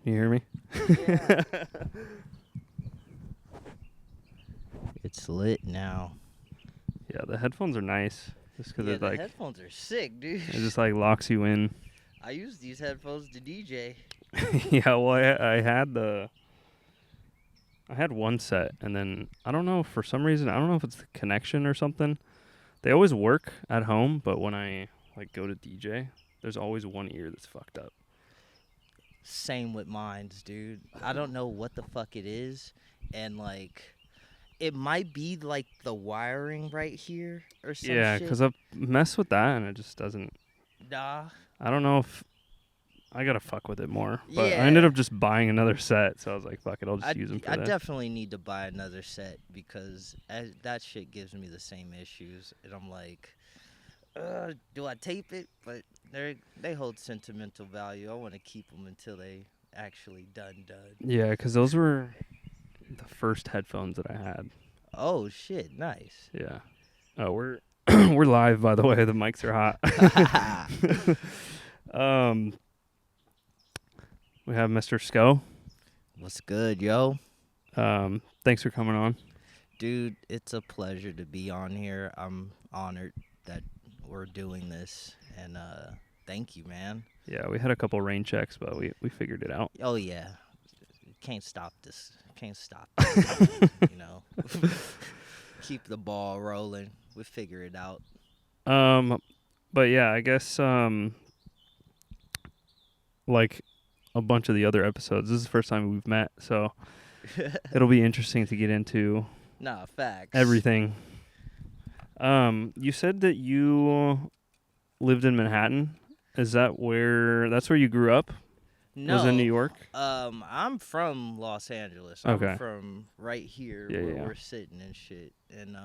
Can you hear me? Yeah. It's lit now. Yeah, the headphones are nice. Just because Yeah, it the like headphones are sick, dude. it just like locks you in. I use these headphones to DJ. Yeah, well, I had one set, and then I don't know, for some reason, I don't know if it's the connection or something. They always work at home, but when I like go to DJ, there's always one ear that's fucked up. Same with mines, dude. I don't know what the fuck it is, and like it might be like the wiring right here or some Yeah, shit. because I mess with that, and it just doesn't. Nah. I don't know if I gotta fuck with it more. But I ended Yeah. up just buying another set, so I was like, fuck it, I'll I, just use them for I this. definitely need to buy another set because that shit gives me the same issues, and I'm like, do I tape it? But they hold sentimental value. I want to keep them until they actually done. Yeah, because those were the first headphones that I had. Oh shit, nice. Yeah. Oh, we're we're live, by the way. The mics are hot. um, we have Mr. Sco. What's good, yo? Thanks for coming on. Dude, it's a pleasure to be on here. I'm honored that we're doing this, and thank you, man. Yeah, we had a couple rain checks, but we figured it out. Oh yeah, can't stop this. Can't stop this. You know, keep the ball rolling. We figure it out. But yeah, I guess like a bunch of the other episodes, this is the first time we've met, so it'll be interesting to get into Nah, facts. everything. You said that you lived in Manhattan. Is that that's where you grew up? Was in New No, York? I'm from Los Angeles. I'm Okay. from right here Yeah, where yeah. we're sitting and shit. And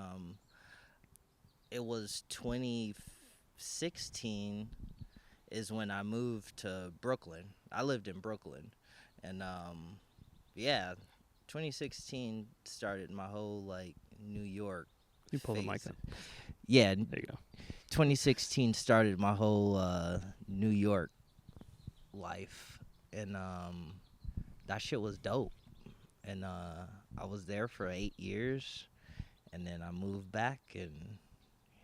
it was 2016 is when I moved to Brooklyn. I lived in Brooklyn, and yeah, 2016 started my whole like New York You pull the mic phase. up. Yeah, There you go. 2016 started my whole New York life, and that shit was dope. And I was there for 8 years, and then I moved back, and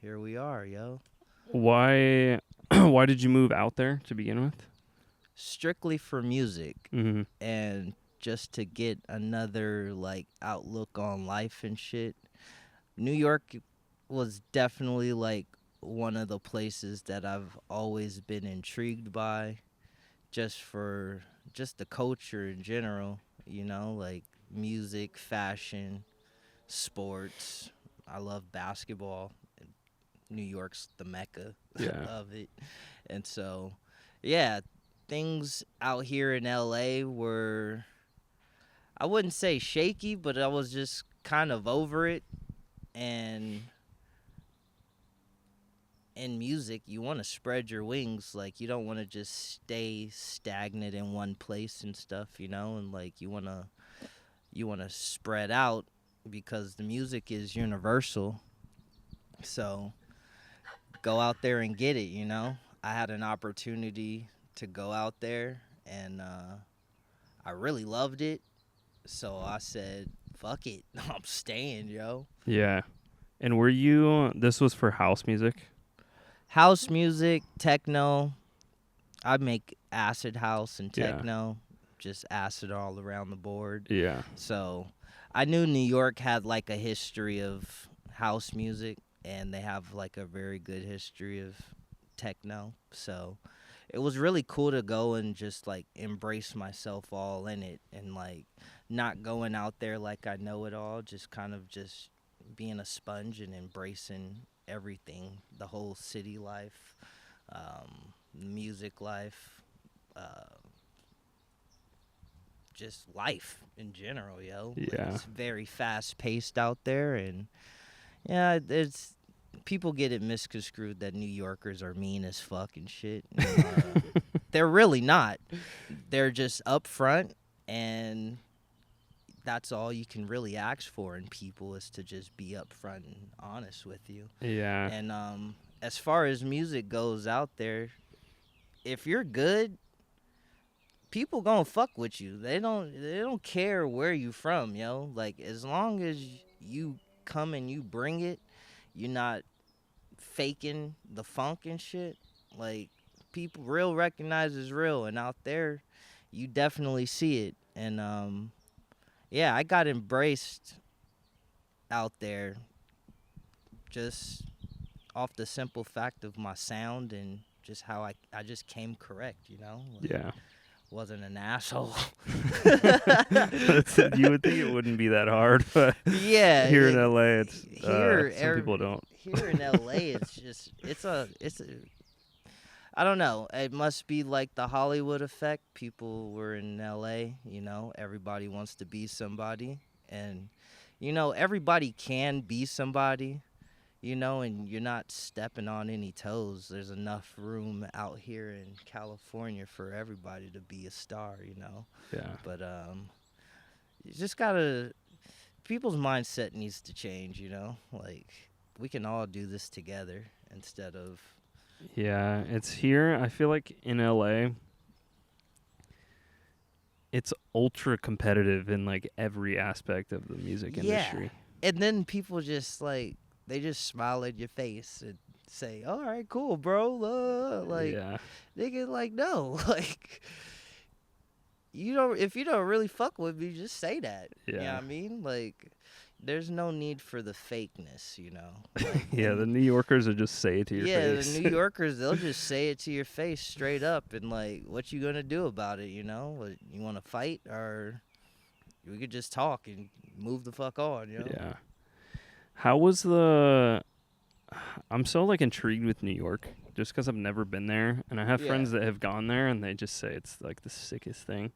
here we are, yo. Why why did you move out there to begin with? Strictly for music, Mhm. and just to get another like outlook on life and shit. New York was definitely like one of the places that I've always been intrigued by, just for just the culture in general, like music, fashion, sports. I love basketball. New York's the mecca Yeah. of it. And so, yeah, things out here in LA were, I wouldn't say shaky, but I was just kind of over it. And in music, you want to spread your wings. Like, you don't want to just stay stagnant in one place and stuff, and like you want to spread out because the music is universal. So, go out there and get it. I had an opportunity to go out there, and I really loved it. So I said, fuck it. I'm staying, yo. Yeah. And this was for house music? House music, techno. I make acid house and Yeah. techno, just acid all around the board. Yeah. So I knew New York had like a history of house music, and they have like a very good history of techno. So it was really cool to go and just like embrace myself all in it, and like not going out there like I know it all, just kind of just being a sponge and embracing everything, the whole city life, music life, uh, just life in general, yo. Like, Yeah. it's very fast paced out there, and yeah, there's people get it misconstrued that New Yorkers are mean as fuck and shit. And, they're really not. They're just upfront, and that's all you can really ask for in people is to just be upfront and honest with you. Yeah. And as far as music goes out there, if you're good, people gonna fuck with you. They don't care where you from, yo. Like as long as you come and you bring it, you're not faking the funk and shit. Like people real recognizes real, and out there, you definitely see it. And yeah, I got embraced out there just off the simple fact of my sound and just how I just came correct, you know? Like, Yeah. wasn't an asshole. You would think it wouldn't be that hard, but Yeah, here in LA, it's here, some people don't. here in LA, it's a I don't know. It must be like the Hollywood effect. People were in LA, you know, everybody wants to be somebody. And, you know, everybody can be somebody, you know, and you're not stepping on any toes. There's enough room out here in California for everybody to be a star, you know. Yeah. But you just gotta, people's mindset needs to change, you know. Like, we can all do this together instead of, Yeah, it's here. I feel like in LA, it's ultra competitive in like every aspect of the music yeah. industry. And then people just like, they just smile at your face and say, "All right, cool, bro." Like, Yeah. they get like, no, like, you don't. If you don't really fuck with me, just say that. You know what Yeah. I mean? Like, there's no need for the fakeness, you know. Like, Yeah, the and New Yorkers would just say it to your yeah, face. the New Yorkers, they'll just say it to your face straight up, and like, what you gonna do about it? You know, What, you want to fight, or we could just talk and move the fuck on. You know? Yeah. How was the I'm so like intrigued with New York just cuz I've never been there and I have Yeah. friends that have gone there and they just say it's like the sickest thing.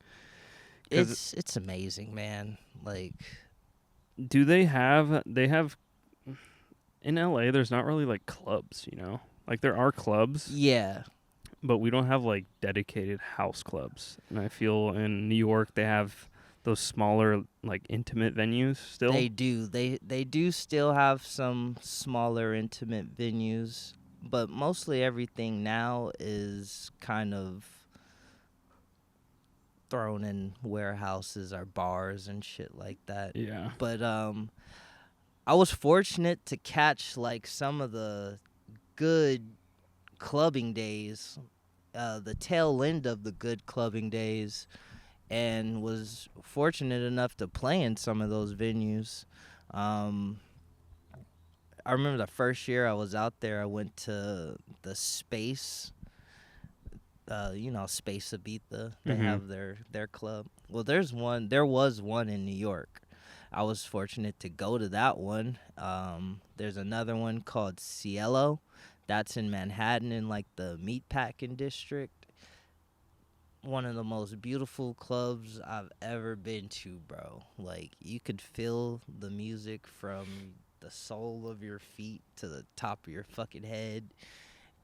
'Cause It's amazing, man. Like, do they have in LA there's not really like clubs, you know? Like there are clubs, yeah, but we don't have like dedicated house clubs. And I feel in New York they have those smaller like intimate venues still. they do. They do still have some smaller, intimate venues, but mostly everything now is kind of thrown in warehouses or bars and shit like that. Yeah. But I was fortunate to catch like some of the good clubbing days, the tail end of the good clubbing days, and was fortunate enough to play in some of those venues. Um, I remember the first year I was out there, I went to the Space. You know, Space Ibiza. They Mhm. have their club. Well, there was one in New York. I was fortunate to go to that one. There's another one called Cielo. That's in Manhattan in like the Meatpacking district. One of the most beautiful clubs I've ever been to, bro. Like, you could feel the music from the sole of your feet to the top of your fucking head.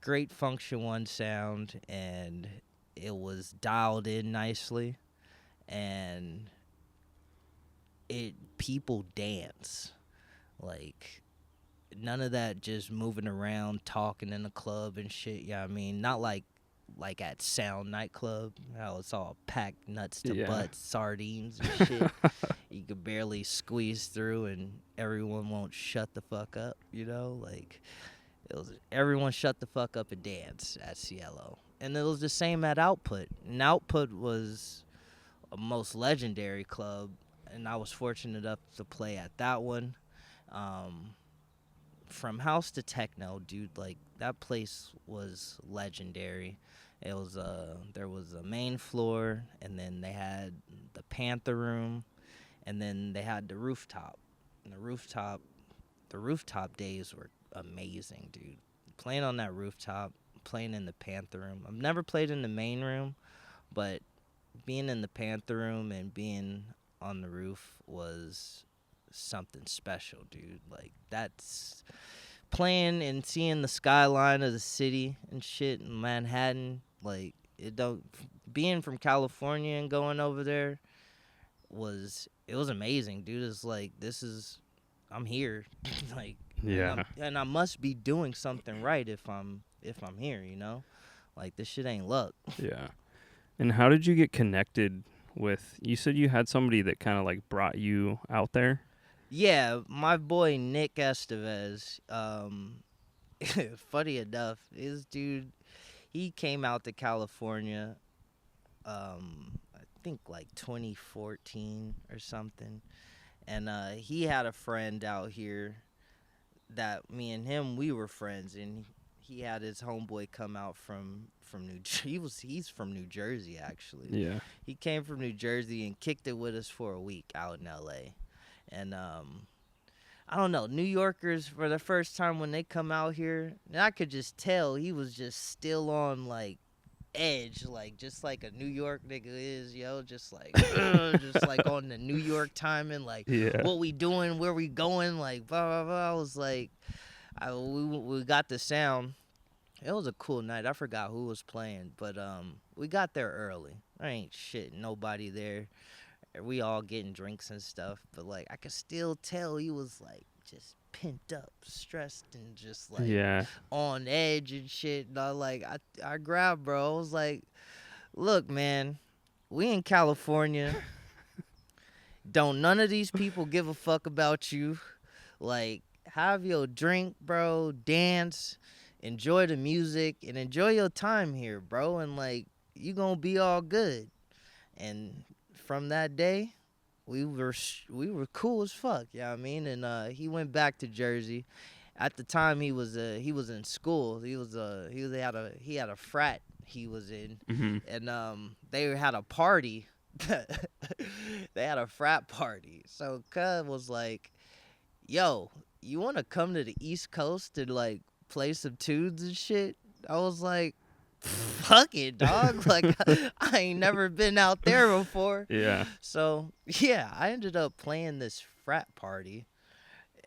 Great Function One sound, and it was dialed in nicely, and it people dance. Like, none of that just moving around talking in the club and shit. Yeah, I mean, not like at Sound nightclub, how it's all packed nuts to Yeah. butts, sardines and shit. You could barely squeeze through, and everyone won't shut the fuck up. You know, like, it was everyone shut the fuck up and dance at Cielo, and it was the same at Output. And Output was a most legendary club, and I was fortunate enough to play at that one. From house to techno, dude, like, that place was legendary. It was there was a main floor, and then they had the Panther Room, and then they had the rooftop. And the rooftop days were amazing, dude. Playing on that rooftop, playing in the Panther Room. I've never played in the main room, but being in the Panther Room and being on the roof was something special, dude. Like, that's playing and seeing the skyline of the city and shit in Manhattan. Like, it don't being from California and going over there was amazing, dude. It's like, I'm here. Like, Yeah. and I must be doing something right if I'm here, you know? Like, this shit ain't luck. Yeah. And how did you get connected with? You said you had somebody that kind of like brought you out there. Yeah, my boy Nick Estevez. Funny enough, this dude, he came out to California. I think like 2014 or something, and he had a friend out here that me and him we were friends, and he had his homeboy come out from he's from New Jersey actually. Yeah. He came from New Jersey and kicked it with us for a week out in LA. And I don't know, New Yorkers for the first time when they come out here, and I could just tell he was just still on like edge, like just like a New York nigga is, yo, just like just like on the New York timing, like Yeah. what we doing, where we going, like blah blah blah. I was like, we got the sound. It was a cool night. I forgot who was playing, but we got there early. There ain't shit, nobody there. We all getting drinks and stuff, but like I could still tell he was like just pent up, stressed, and just like Yeah. on edge and shit. And I grabbed bro. I was like, look, man, we in California. Don't none of these people give a fuck about you. Like, have your drink, bro. Dance, enjoy the music, and enjoy your time here, bro. And like, you gonna be all good. And from that day, we were cool as fuck. You know what I mean? And he went back to Jersey. At the time, he was in school. He had a frat he was in, Hmm. and they had a party. They had a frat party. So Cub was like, "Yo, you want to come to the East Coast and like play some tunes and shit?" I was like, "Fuck it, dog! Like I ain't never been out there before." Yeah. So yeah, I ended up playing this frat party,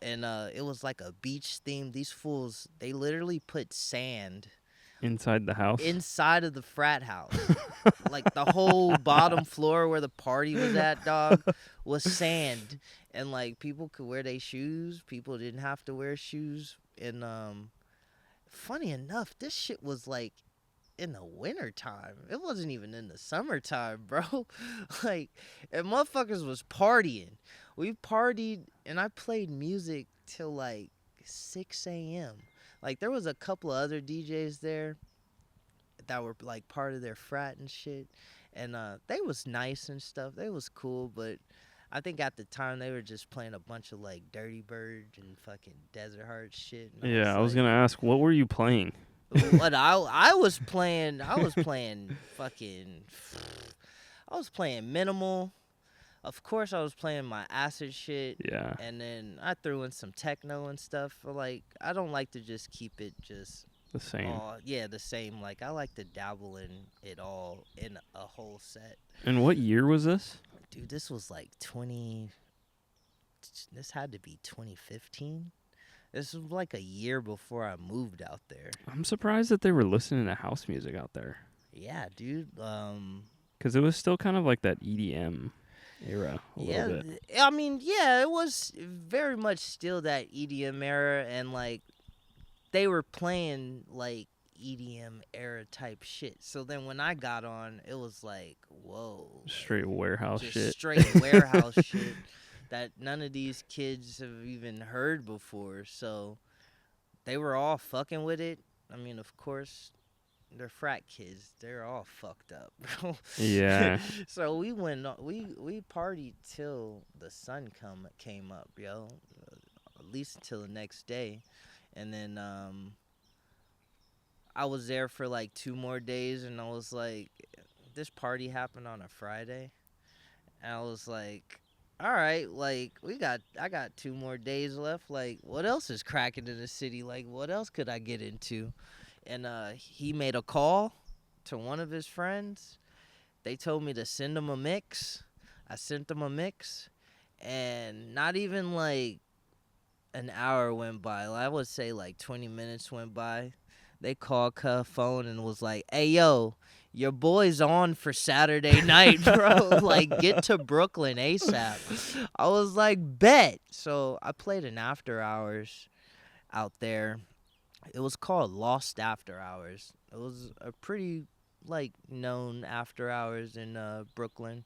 and it was like a beach theme. These fools, they literally put sand Inside the house. inside of the frat house. Like the whole bottom floor where the party was at, dog, was sand, and like people could wear their shoes. People didn't have to wear shoes. And funny enough, this shit was like in the winter time. It wasn't even in the summertime, bro. Like, and motherfuckers was partying. We partied, and I played music till like 6 a.m. Like, there was a couple of other DJs there that were like part of their frat and shit, and they was nice and stuff. They was cool, but I think at the time they were just playing a bunch of like Dirty Bird and fucking Desert Heart shit. And Yeah, I was like, gonna ask, what were you playing? what I was playing fucking I was playing minimal. Of course I was playing my acid shit. Yeah. And then I threw in some techno and stuff. Like, I don't like to just keep it just The same. the same. Like, I like to dabble in it all in a whole set. And what year was this? Dude, this was like this had to be 2015. This was like a year before I moved out there. I'm surprised that they were listening to house music out there. Yeah, dude. Because it was still kind of like that EDM era a Yeah, little bit. I mean, yeah, it was very much still that EDM era, and like they were playing like EDM era type shit. So then when I got on, it was like, whoa, Straight warehouse just shit. straight warehouse shit that none of these kids have even heard before. So they were all fucking with it. I mean, of course, they're frat kids. They're all fucked up, bro. Yeah. So we partied till the sun came up, yo. At least until the next day, and then I was there for like 2 more days, and I was like, this party happened on a Friday, and I was like, all right, like I got 2 more days left. Like, what else is cracking in the city? Like, what else could I get into? And he made a call to one of his friends. They told me to send him a mix. I sent them a mix, and not even like an hour went by. I would say like 20 minutes went by. They called Cuff phone and was like, "Hey, yo, your boy's on for Saturday night, bro. Like, get to Brooklyn ASAP." I was like, bet. So I played an after hours out there. It was called Lost After Hours. It was a pretty like known after hours in Brooklyn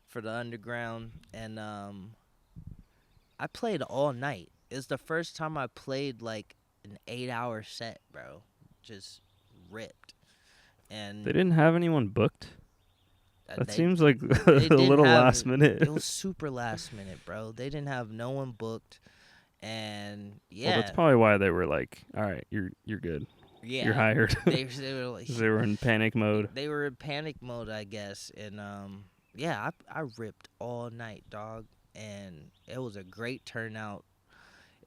for the underground, and I played all night. It's the first time I played like an 8-hour set, bro. Just ripped. They And didn't have anyone booked. That they seems like they a didn't little have last minute. it was super last minute, bro. They didn't have no one booked, and Well, that's yeah, probably why they were like, "All right, you're good. You're yeah, hired." they were like 'Cause they were in panic mode. they were in panic mode, I guess, and yeah, I ripped all night, dog, and it was a great turnout.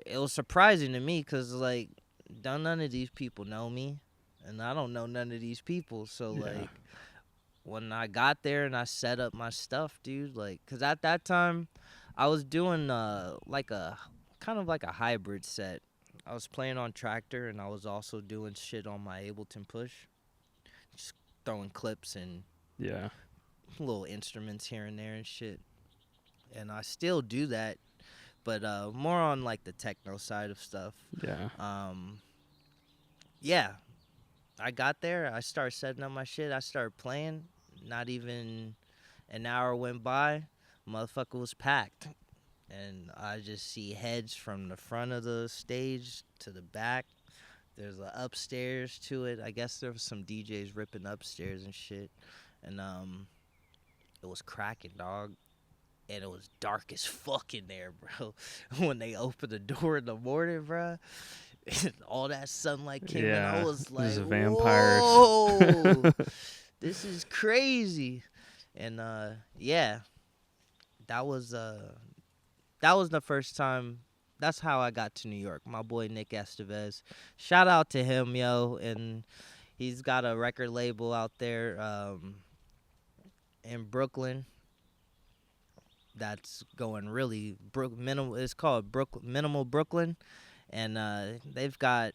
It was surprising to me because like none of these people know me, and I don't know none of these people, so Yeah. like when I got there and I set up my stuff, dude, like, cause at that time, I was doing like a kind of like a hybrid set. I was playing on Tractor and I was also doing shit on my Ableton Push, just throwing clips and Yeah. little instruments here and there and shit. And I still do that, but more on like the techno side of stuff. Yeah. Um, yeah, I got there. I started setting up my shit. I started playing. Not even an hour went by. Motherfucker was packed. And I just see heads from the front of the stage to the back. There's a upstairs to it. I guess there was some DJs ripping upstairs and shit. And it was cracking, dog. And it was dark as fuck in there, bro. When they opened the door in the morning, bro, all that sunlight came in. I Yeah. was like, There's vampires. whoa, this is crazy. And yeah, that was the first time. That's how I got to New York. My boy Nick Estevez. Shout out to him, yo. And he's got a record label out there in Brooklyn that's going really minimal. It's called Minimal Brooklyn, and they've got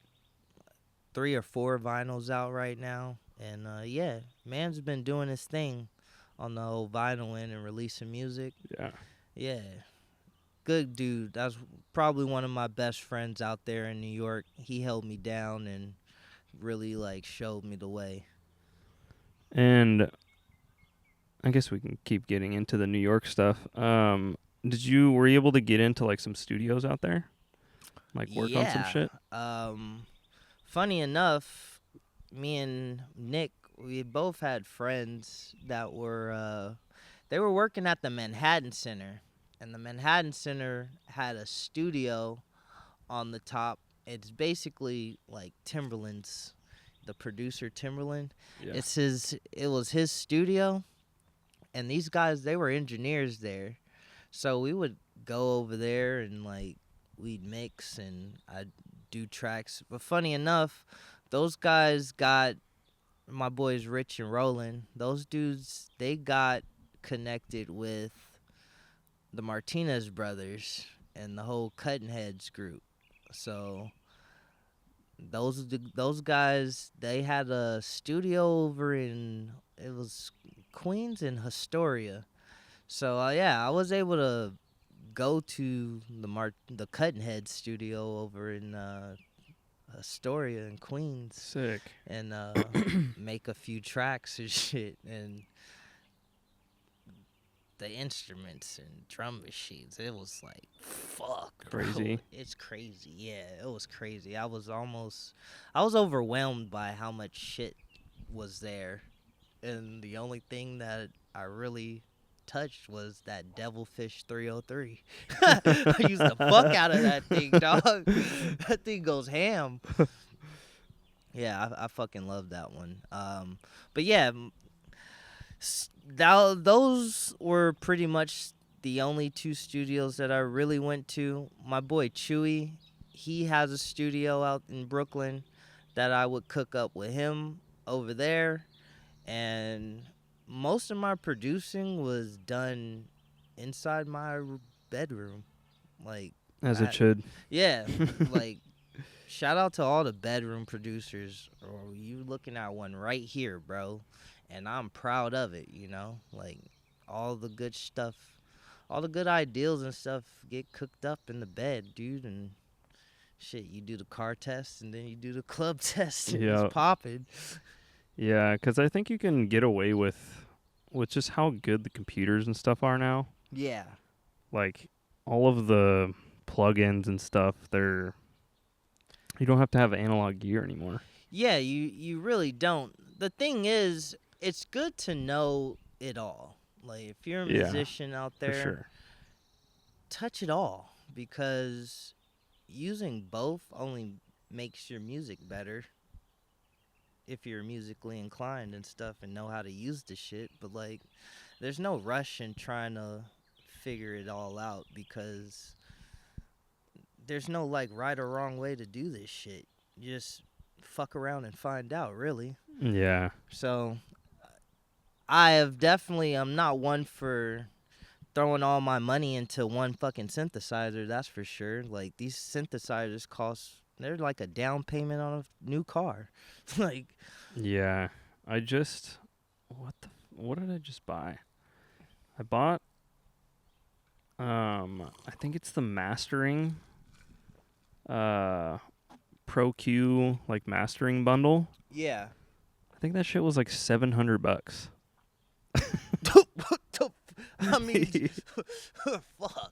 3 or 4 vinyls out right now. And yeah, man's been doing his thing on the old vinyl end and releasing music. Yeah. Yeah, good dude. That's probably one of my best friends out there in New York. He held me down and really like showed me the way. And I guess we can keep getting into the New York stuff. Were you able to get into like some studios out there? Like work on some Yeah. shit? Funny enough, me and Nick, we both had friends that were they were working at the Manhattan Center, and the Manhattan Center had a studio on the top. It's basically like Timberland's, the producer Timberland. Yeah. It was his studio, and these guys, they were engineers there. So we would go over there and like we'd mix and I'd do tracks. But funny enough, those guys got my boys Rich and Roland. Those dudes, they got connected with the Martinez brothers and the whole Cutting Heads group. So those guys, they had a studio over in, it was Queens and Astoria. So yeah, I was able to go to the Cutting Head studio over in Astoria in Queens Sick. and make a few tracks and shit. And the instruments and drum machines, it was like fuck, Crazy. bro. It's crazy. Yeah, it was crazy. I was overwhelmed by how much shit was there, and the only thing that I really touched was that Devilfish 303. I used the fuck out of that thing, dog. That thing goes ham. Yeah, I fucking love that one. But yeah, those were pretty much the only 2 studios that I really went to. My boy Chewy, he has a studio out in Brooklyn that I would cook up with him over there, and most of my producing was done inside my bedroom. Like, As it should. yeah, like, shout out to all the bedroom producers. Or you looking at one right here, bro, and I'm proud of it. You know, like all the good stuff, all the good ideals and stuff get cooked up in the bed, dude. And shit, you do the car test and then you do the club test, and Yeah. it's popping. Yeah, because I think you can get away with just how good the computers and stuff are now. Yeah. Like all of the plugins and stuff, you don't have to have analog gear anymore. Yeah, you really don't. The thing is, it's good to know it all. Like if you're a Yeah, musician out for there, sure. touch it all because using both only makes your music better if you're musically inclined and stuff and know how to use the shit. But like, there's no rush in trying to figure it all out because there's no like right or wrong way to do this shit. You just fuck around and find out, really. Yeah. So I'm not one for throwing all my money into one fucking synthesizer, that's for sure. Like these synthesizers they're like a down payment on a new car. Like Yeah. I just what did I just buy? I bought I think it's the mastering uh Pro Q like mastering bundle. yeah. I think that shit was like $700. What the I mean fuck.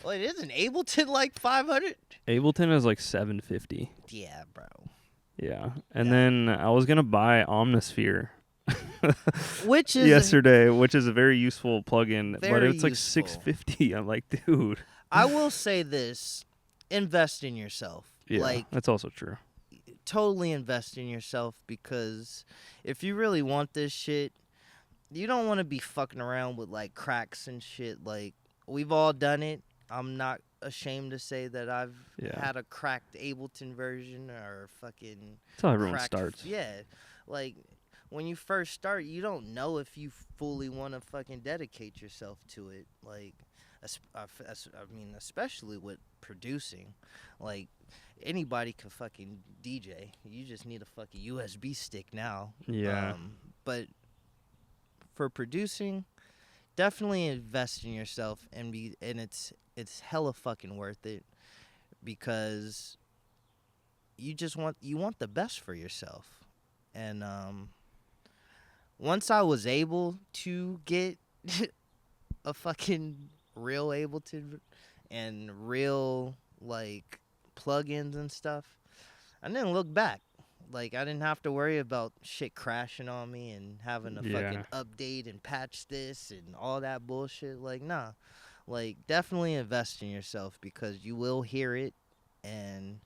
Well, it isn't Ableton like 500? Ableton is like 750. Yeah, bro. Yeah. And That then I was going to buy Omnisphere which is yesterday, which is a very useful plugin, but very it's like useful. 650. I'm like, dude. I will say this, invest in yourself. Yeah, Like that's also true. totally invest in yourself because if you really want this shit, you don't want to be fucking around with like cracks and shit. Like we've all done it. I'm not ashamed to say that I've Yeah. had a cracked Ableton version or fucking That's how everyone cracked. starts. Yeah, like when you first start, you don't know if you fully want to fucking dedicate yourself to it. Like, I mean, especially with producing, like anybody can fucking DJ. You just need a fucking USB stick now. Yeah. But for producing, definitely invest in yourself and it's hella fucking worth it because you want the best for yourself. And once I was able to get a fucking real Ableton and real like plugins and stuff, I didn't look back. Like I didn't have to worry about shit crashing on me and having to fucking update and patch this and all that bullshit. Like nah. Like definitely invest in yourself because you will hear it and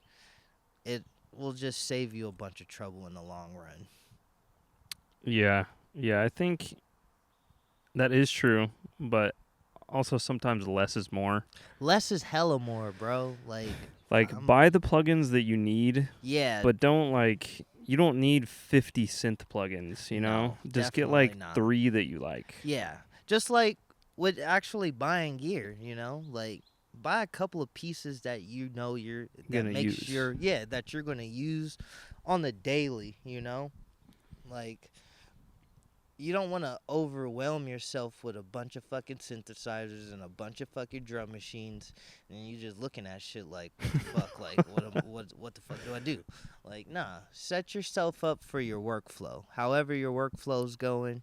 it will just save you a bunch of trouble in the long run. Yeah. Yeah, I think that is true, but also sometimes less is more. Less is hella more, bro. Like buy the plugins that you need, yeah, but you don't need 50 synth plugins, you know? No, Just get definitely like not. 3 that you like. yeah. Just like with actually buying gear, you know, like buy a couple of pieces that you know Gonna use. that you're gonna use on the daily, you know, like. You don't want to overwhelm yourself with a bunch of fucking synthesizers and a bunch of fucking drum machines, and you just looking at shit like, what the fuck, like, what the fuck do I do? Like, nah, set yourself up for your workflow. However your workflow's going,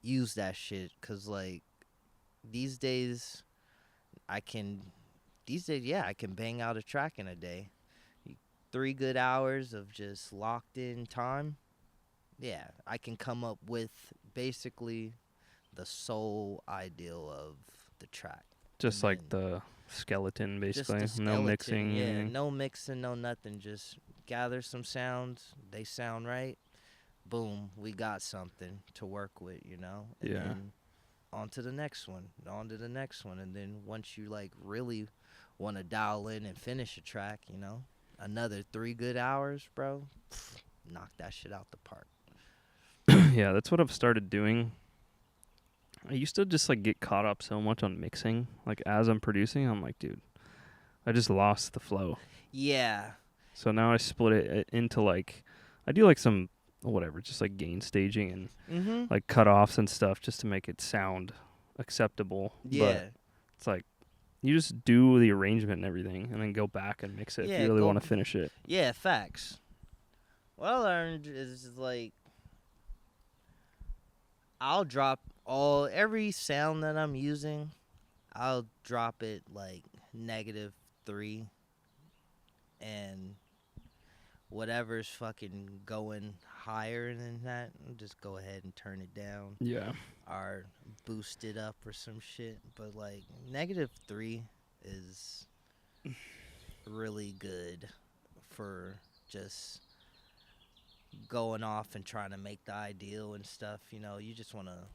use that shit, cause like these days, yeah, I can bang out a track in a day. 3 good hours of just locked in time. Yeah, I can come up with basically the sole ideal of the track. Just And like then the skeleton, just basically. the No skeleton, mixing. yeah, no mixing, no nothing. Just gather some sounds. They sound right. Boom, we got something to work with, you know. And Yeah. then on to the next one, on to the next one, and then once you like really want to dial in and finish a track, you know, another 3 good hours, bro. Knock that shit out the park. Yeah, that's what I've started doing. I used to just like get caught up so much on mixing. Like as I'm producing, I'm like, dude, I just lost the flow. Yeah. So now I split it into like, I do like some whatever, just like gain staging and like cutoffs and stuff just to make it sound acceptable. Yeah. But it's like you just do the arrangement and everything and then go back and mix it if you really want to finish it. Yeah, facts. What I learned is like I'll drop every sound that I'm using. I'll drop it like -3, and whatever's fucking going higher than that, I'll just go ahead and turn it down Yeah. or boost it up or some shit. But like -3 is really good for just going off and trying to make the ideal and stuff. You know, you just want to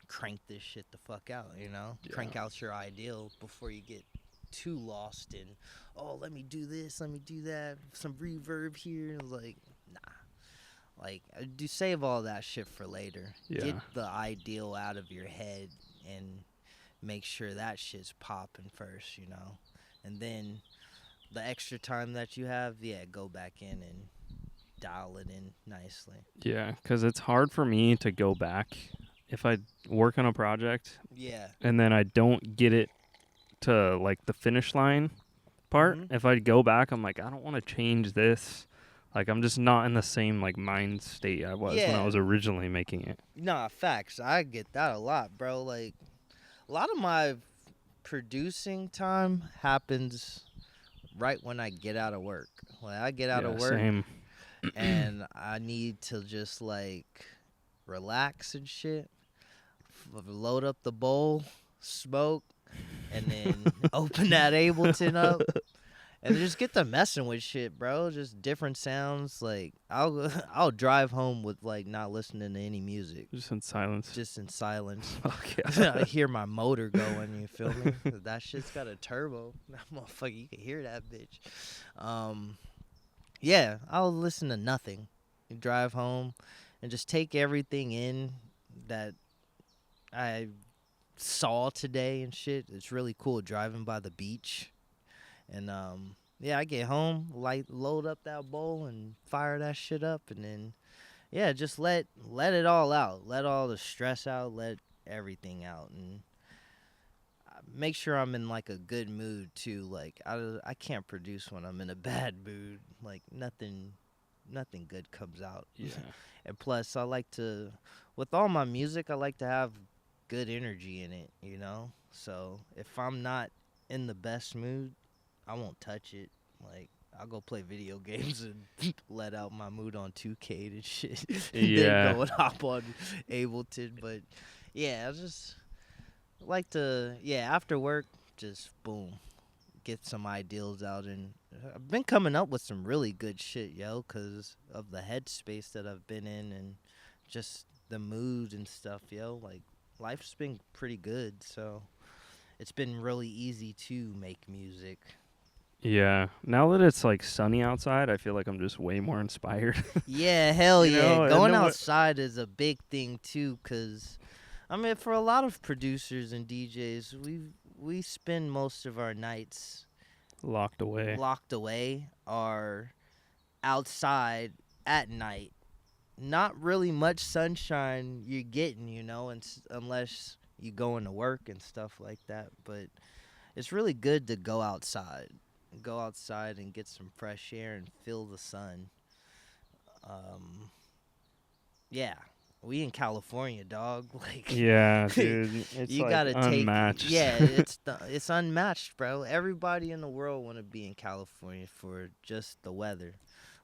crank this shit the fuck out, you know? Yeah. Crank out your ideal before you get too lost in, oh, let me do this, let me do that, some reverb here. Like, nah. Like, do save all that shit for later. Yeah. Get the ideal out of your head and make sure that shit's popping first, you know? And then the extra time that you have, yeah, go back in and dial it in nicely. Yeah, because it's hard for me to go back if I work on a project Yeah. and then I don't get it to like the finish line part. Mhm. If I go back, I'm like, I don't want to change this. Like, I'm just not in the same like mind state I was when I Yeah. was originally making it. Nah, facts. I get that a lot, bro. Like, a lot of my producing time happens right when I get out of work. When I get out Yeah, of work same. and I need to just like relax and shit, load up the bowl, smoke, and then open that Ableton up. And just get to messing with shit, bro. Just different sounds. Like I'll drive home with like not listening to any music, Just in silence. just in silence. Oh, yeah. I hear my motor going. You feel me? That shit's got a turbo. That motherfucker, you can hear that bitch. Yeah, I'll listen to nothing. You drive home and just take everything in that I saw today and shit. It's really cool driving by the beach. And yeah, I get home, load up that bowl and fire that shit up, and then yeah, just let it all out. Let all the stress out, let everything out, and make sure I'm in like a good mood too. Like I can't produce when I'm in a bad mood. Like nothing good comes out. Yeah. And plus I like to, with all my music, I like to have good energy in it, you know? So if I'm not in the best mood, I won't touch it. Like I'll go play video games and let out my mood on 2K and shit. And Yeah. then go and hop on Ableton. But yeah, I just like to, yeah, after work, just boom, get some ideals out. And I've been coming up with some really good shit, yo, because of the headspace that I've been in and just the mood and stuff, yo. Like life's been pretty good, so it's been really easy to make music. Yeah. Now that it's like sunny outside, I feel like I'm just way more inspired. Yeah, hell You yeah. know, and Going then what- outside is a big thing too, cause I mean, for a lot of producers and DJs, we spend most of our nights Locked away. locked away or outside at night. Not really much sunshine you're getting, you know, unless you going to work and stuff like that. But it's really good to go outside. Go outside and get some fresh air and feel the sun. Yeah, we in California, dog. Like, Yeah, dude. It's you like gotta unmatched. take. Yeah, it's unmatched, bro. Everybody in the world want to be in California for just the weather.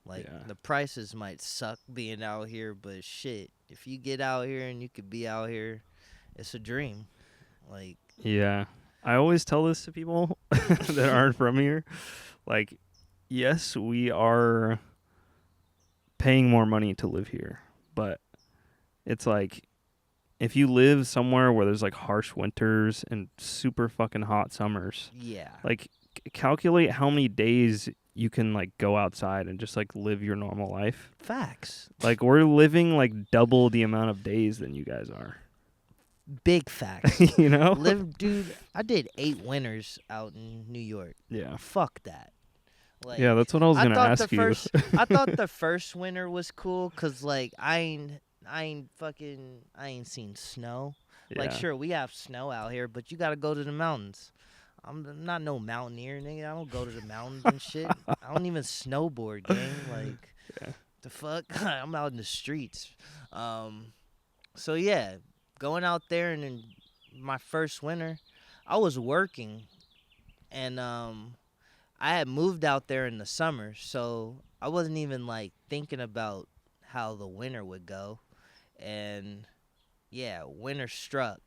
Like Yeah. the prices might suck being out here, but shit, if you get out here and you could be out here, it's a dream. Like, Yeah. I always tell this to people that aren't from here. Like, yes, we are paying more money to live here, but it's like if you live somewhere where there's like harsh winters and super fucking hot summers, yeah, like calculate how many days you can like go outside and just like live your normal life. facts. Like we're living like double the amount of days than you guys are. Big facts. You know? Dude, I did 8 winters out in New York. Yeah. Fuck that. Like, Yeah, that's what I was gonna thought ask the you. first, I thought the first winter was cool, cause like I ain't seen snow. Like Yeah. sure we have snow out here, but you gotta go to the mountains. I'm not no mountaineer, nigga. I don't go to the mountains and shit. I don't even snowboard, gang. Like Yeah. the fuck, I'm out in the streets. So yeah, going out there and in my first winter, I was working and I had moved out there in the summer, so I wasn't even like thinking about how the winter would go. And yeah, winter struck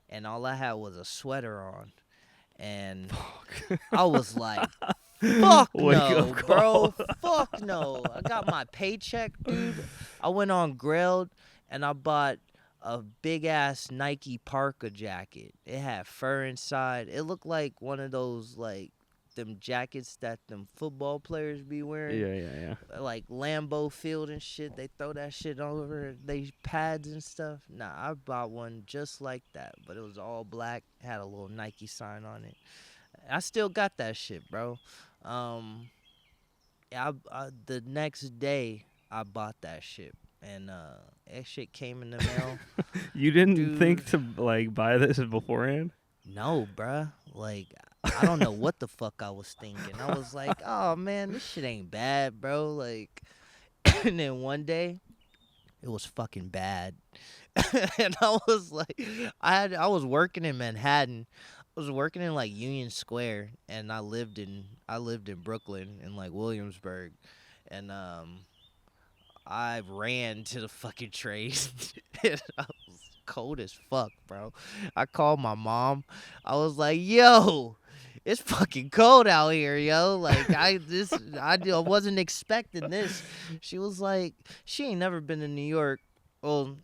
and all I had was a sweater on and Fuck. I was like, fuck Wake up no, call. bro. Fuck no. I got my paycheck, dude. I went on Grailed and I bought a big ass Nike parka jacket. It had fur inside. It looked like one of those like them jackets that them football players be wearing. Yeah. Like Lambeau Field and shit. They throw that shit over they pads and stuff. Nah, I bought one just like that, but it was all black, had a little Nike sign on it. I still got that shit, bro. The next day I bought that shit, and that shit came in the mail, You didn't think dude. to like buy this beforehand? No, bruh. Like I don't know what the fuck I was thinking. I was like, oh man, this shit ain't bad, bro. Like, and then one day it was fucking bad, and I was like, I was working in Manhattan. I was working in like Union Square, and I lived in Brooklyn in like Williamsburg, and I ran to the fucking train. And I was cold as fuck, bro. I called my mom. I was like, "Yo, it's fucking cold out here, yo. Like I wasn't expecting this." She was like, "She ain't never been to New York." Well,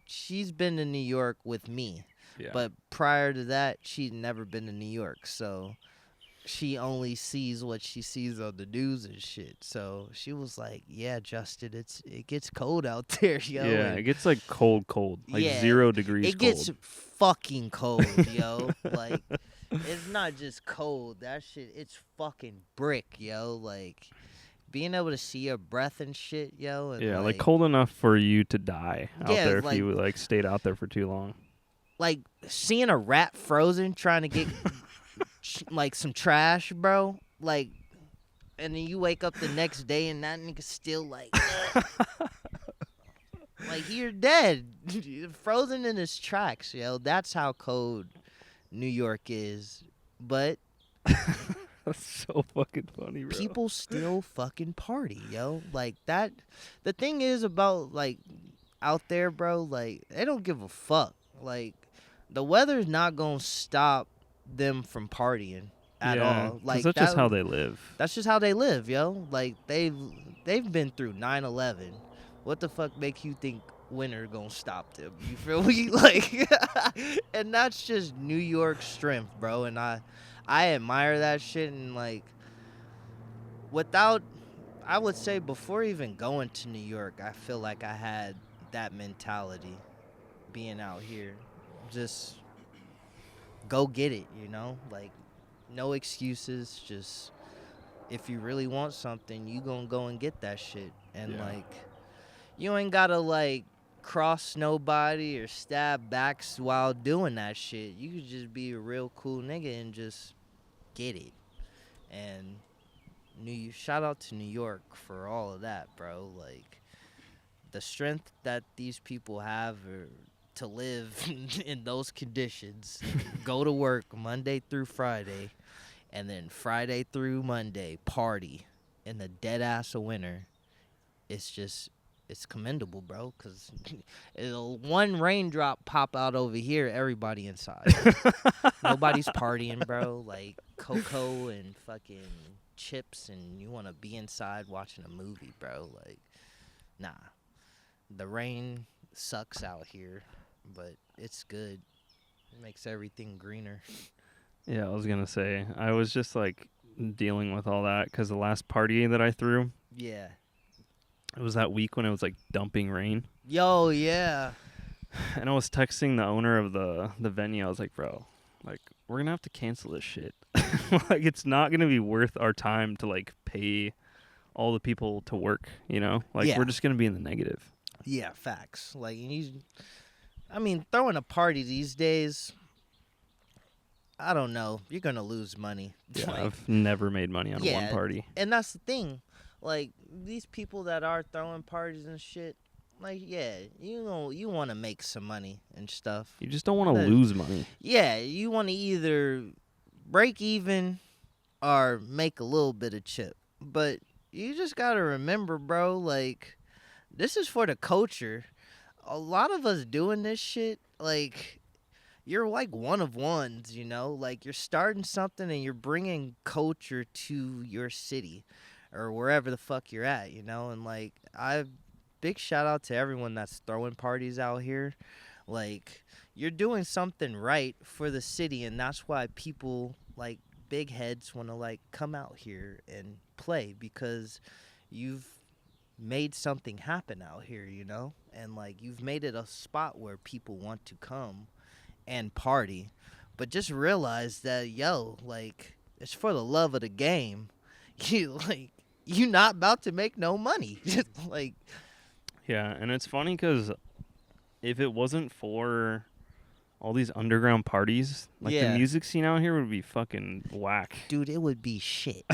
she's been to New York with me, Yeah. but prior to that, she'd never been to New York. So she only sees what she sees on the news and shit. So she was like, "Yeah, Justin, it gets cold out there, yo." Yeah, it And gets like cold, like yeah, 0 degrees it gets cold. fucking cold, yo. Like it's not just cold. That shit, it's fucking brick, yo. Like being able to see your breath and shit, yo, and Yeah, like cold enough for you to die out yeah, there if you like stayed out there for too long. like seeing a rat frozen trying to get like some trash, bro. Like, and then you wake up the next day and that nigga still like, like you're dead, frozen in his tracks, yo. That's how cold New York is. But That's so fucking funny, bro. people still fucking party, yo. Like that. The thing is about like out there, bro. Like they don't give a fuck. Like the weather's not gonna stop them from partying at Yeah, all. because Like that's just that. how they live. That's just how they live, yo. Like they've been through 9/11. What the fuck make you think winter gonna stop them? You feel me? Like, and that's just New York strength, bro. And I admire that shit. And like, without, I would say before even going to New York, I feel like I had that mentality. Being out here, just go get it. You know, like no excuses. Just if you really want something, you gonna go and get that shit. And Yeah. like, you ain't gotta like cross nobody or stab backs while doing that shit. You could just be a real cool nigga and just get it. And shout out to New York for all of that, bro. Like the strength that these people have to live in those conditions, go to work Monday through Friday, and then Friday through Monday party in the dead ass of winter. It's commendable, bro. Cause it'll one raindrop pop out over here, everybody inside. Nobody's partying, bro. Like cocoa and fucking chips, and you want to be inside watching a movie, bro. Like, nah. The rain sucks out here, but it's good. It makes everything greener. Yeah, I was gonna say I was just like dealing with all that because the last party that I threw, Yeah. it was that week when it was like dumping rain, Yo, yeah. and I was texting the owner of the venue. I was like, bro, like we're gonna have to cancel this shit. Like it's not gonna be worth our time to like pay all the people to work. You know, like Yeah. we're just gonna be in the negative. Yeah, facts. Like, I mean, throwing a party these days, I don't know. You're gonna lose money. Yeah, Like, I've never made money on one party. and that's the thing. Like these people that are throwing parties and shit, Like, yeah, you want to make some money and stuff. You just don't want to lose money. Yeah, you want to either break even or make a little bit of chip. But you just got to remember, bro, like, this is for the culture. A lot of us doing this shit, like, you're like one of ones, you know? Like, you're starting something and you're bringing culture to your city or wherever the fuck you're at, you know? And, like, big shout out to everyone that's throwing parties out here. Like, you're doing something right for the city, and that's why people, like, big heads want to, like, come out here and play because you've made something happen out here, you know? And, like, you've made it a spot where people want to come and party. But just realize that, yo, like, it's for the love of the game. You not about to make no money. Like, Yeah, and it's funny because if it wasn't for all these underground parties, like the yeah, music scene out here would be fucking whack. dude, it would be shit.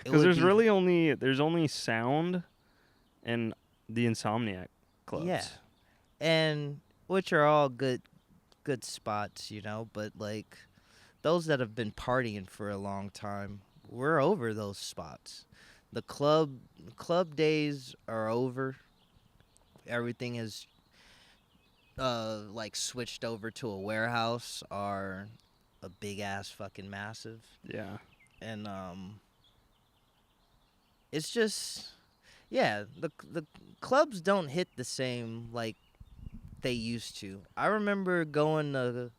Because there's only sound and the Insomniac clubs. Yeah, and which are all good spots, you know. But like those that have been partying for a long time, we're over those spots. The club days are over. Everything is like switched over to a warehouse or a big ass fucking massive. Yeah. And it's just yeah, the clubs don't hit the same like they used to. I remember going to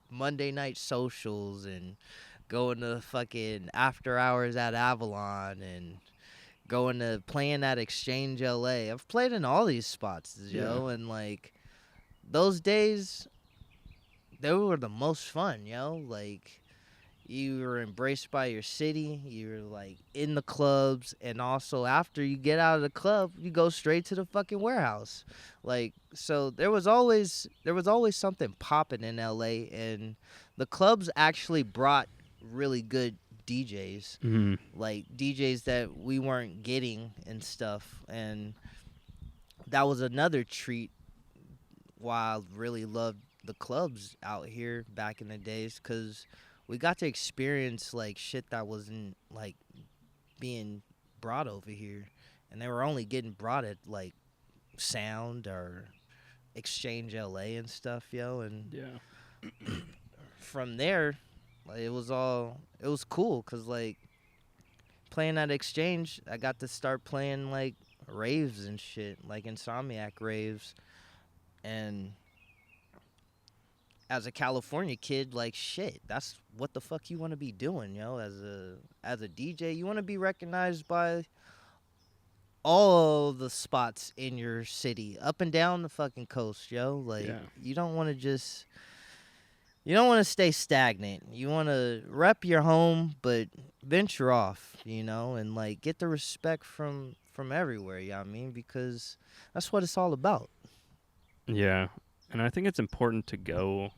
Monday night socials and going to fucking after hours at Avalon and going to playing at Exchange LA. I've played in all these spots, yo, and like those days they were the most fun, yo. Like you were embraced by your city, you were like in the clubs, and also after you get out of the club, you go straight to the fucking warehouse. Like so there was always something popping in LA, and the clubs actually brought really good DJs, like DJs that we weren't getting and stuff, and that was another treat. Why I really loved the clubs out here back in the days, because we got to experience like shit that wasn't like being brought over here, and they were only getting brought at like Sound or Exchange LA and stuff, yo. And from there, like, it was cool because like playing at Exchange, I got to start playing like raves and shit, like Insomniac raves, and as a California kid, like shit, that's what the fuck you want to be doing, yo. As a DJ, you want to be recognized by all the spots in your city, up and down the fucking coast, yo. Like you don't want to stay stagnant. You want to rep your home, but venture off, you know, and like get the respect from everywhere. You know what I mean? Because that's what it's all about. Yeah. And I think it's important to go,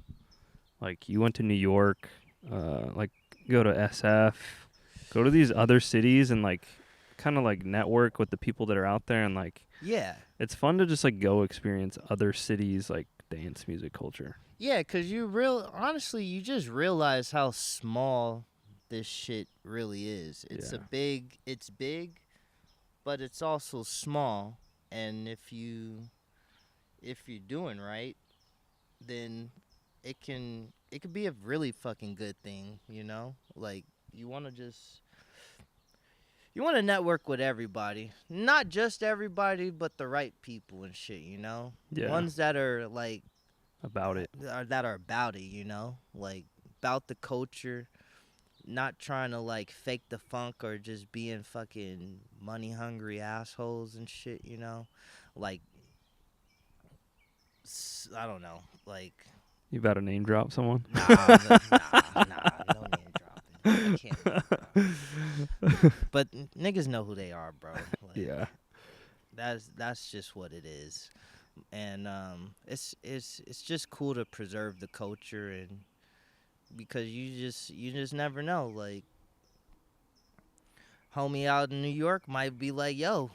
like, you went to New York, like, go to SF, go to these other cities and, like, kind of, like, network with the people that are out there. And, like, yeah, it's fun to just, like, go experience other cities, like, dance music culture. Yeah, because honestly, you just realize how small this shit really is. It's it's big, but it's also small. And if you're doing right, then it could be a really fucking good thing, you know? Like you want to network with everybody. Not just everybody, but the right people and shit, you know? Yeah. Ones that are like about it. That are about it, you know? Like about the culture, not trying to like fake the funk or just being fucking money hungry assholes and shit, you know? Like I don't know, like you about to name drop someone? Nah, no name dropping. I can't name drop. But niggas know who they are, bro. Like, yeah. That's just what it is. And it's just cool to preserve the culture, and because you just never know. Like homie out in New York might be like, yo,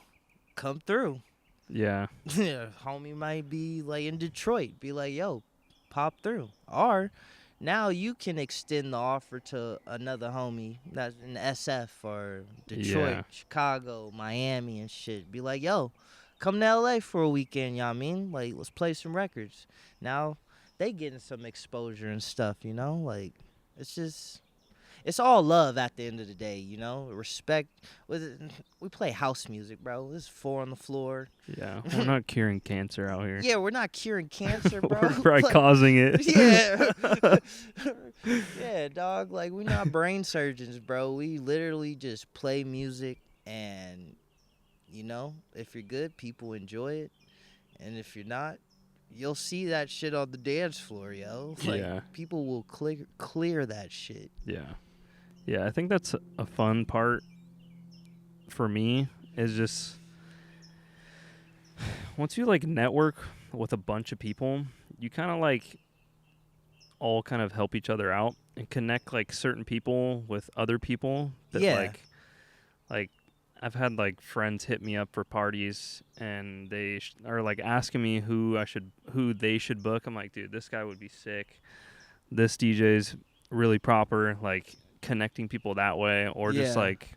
come through. Yeah. Homie might be like in Detroit, be like, yo, pop through. Or now you can extend the offer to another homie that's in SF or Detroit, Yeah. Chicago, Miami and shit. Be like, yo, come to LA for a weekend, y'all mean? Like, let's play some records. Now they getting some exposure and stuff, you know? Like, it's just it's all love at the end of the day, you know. Respect. We play house music, bro. This is four on the floor. Yeah. We're not curing cancer out here. Yeah, we're not curing cancer, bro. We're probably Like, causing it. yeah, yeah, dog. Like we're not brain surgeons, bro. We literally just play music, and you know, if you're good, people enjoy it, and if you're not, you'll see that shit on the dance floor, yo. Like Yeah. people will clear that shit. Yeah. Yeah. I think that's a fun part for me is just once you like network with a bunch of people, you kind of like all kind of help each other out and connect like certain people with other people that Yeah. like I've had like friends hit me up for parties and they are like asking me who they should book. I'm like, dude, this guy would be sick. This DJ's really proper, like connecting people that way, or just Yeah. like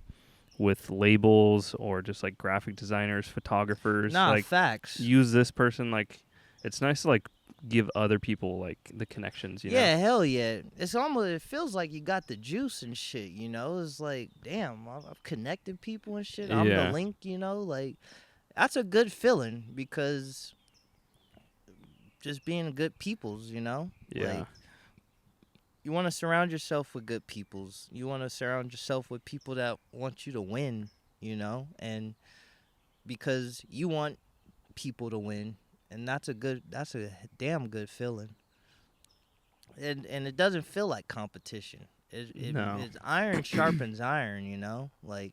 with labels or just like graphic designers, photographers. Nah, like facts. use this person. Like it's nice to like give other people like the connections, you know? Yeah, hell yeah. It's almost, it feels like you got the juice and shit, you know? It's like, damn, I've connected people and shit. I'm the Yeah. link, you know? Like, that's a good feeling because just being good peoples, you know? Yeah. Like, you want to surround yourself with good peoples. You want to surround yourself with people that want you to win, you know? And because you want people to win, and that's a damn good feeling. And it doesn't feel like competition. No. It's iron sharpens iron, you know? Like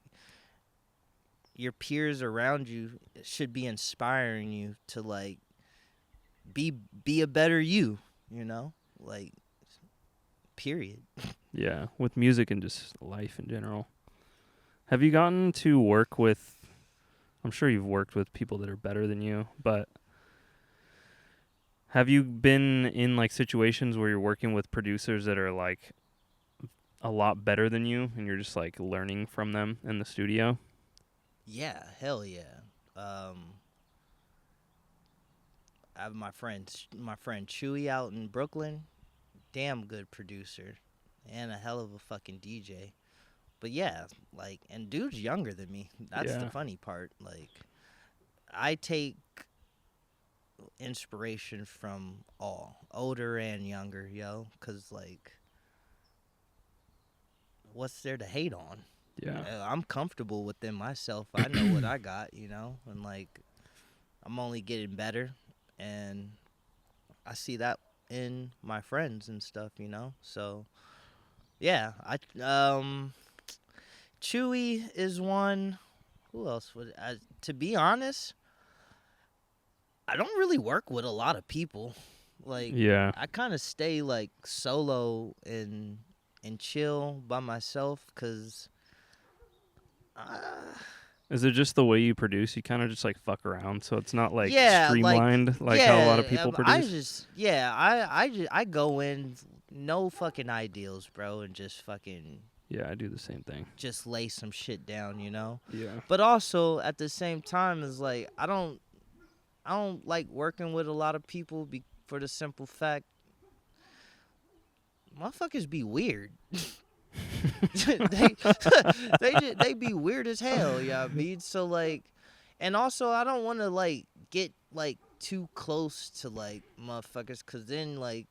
your peers around you should be inspiring you to like be a better you, you know? Like period. Yeah, with music and just life in general. Have you gotten to work with, I'm sure you've worked with people that are better than you, but have you been in like situations where you're working with producers that are like a lot better than you and you're just like learning from them in the studio? Yeah, hell yeah. I have my friend Chewy out in Brooklyn. Damn good producer and a hell of a fucking DJ. But yeah, like, and dude's younger than me. That's the Yeah. funny part. Like, I take inspiration from all, older and younger, yo. Cause like, what's there to hate on? Yeah. I'm comfortable within myself. I know what I got, you know, and like, I'm only getting better, and I see that in my friends and stuff, you know. So, yeah, Chewy is one. Who else would? To be honest, I don't really work with a lot of people. Like, Yeah. I kind of stay like solo and chill by myself, cause. Is it just the way you produce? You kind of just like fuck around, so it's not like Yeah, streamlined like how a lot of people produce. I go in no fucking ideals, bro, and just fucking Yeah, I do the same thing. just lay some shit down, you know. Yeah. But also at the same time, is like I don't like working with a lot of people for the simple fact, motherfuckers be weird. they be weird as hell, yeah. I mean, so like, and also I don't want to like get like too close to like motherfuckers, cause then like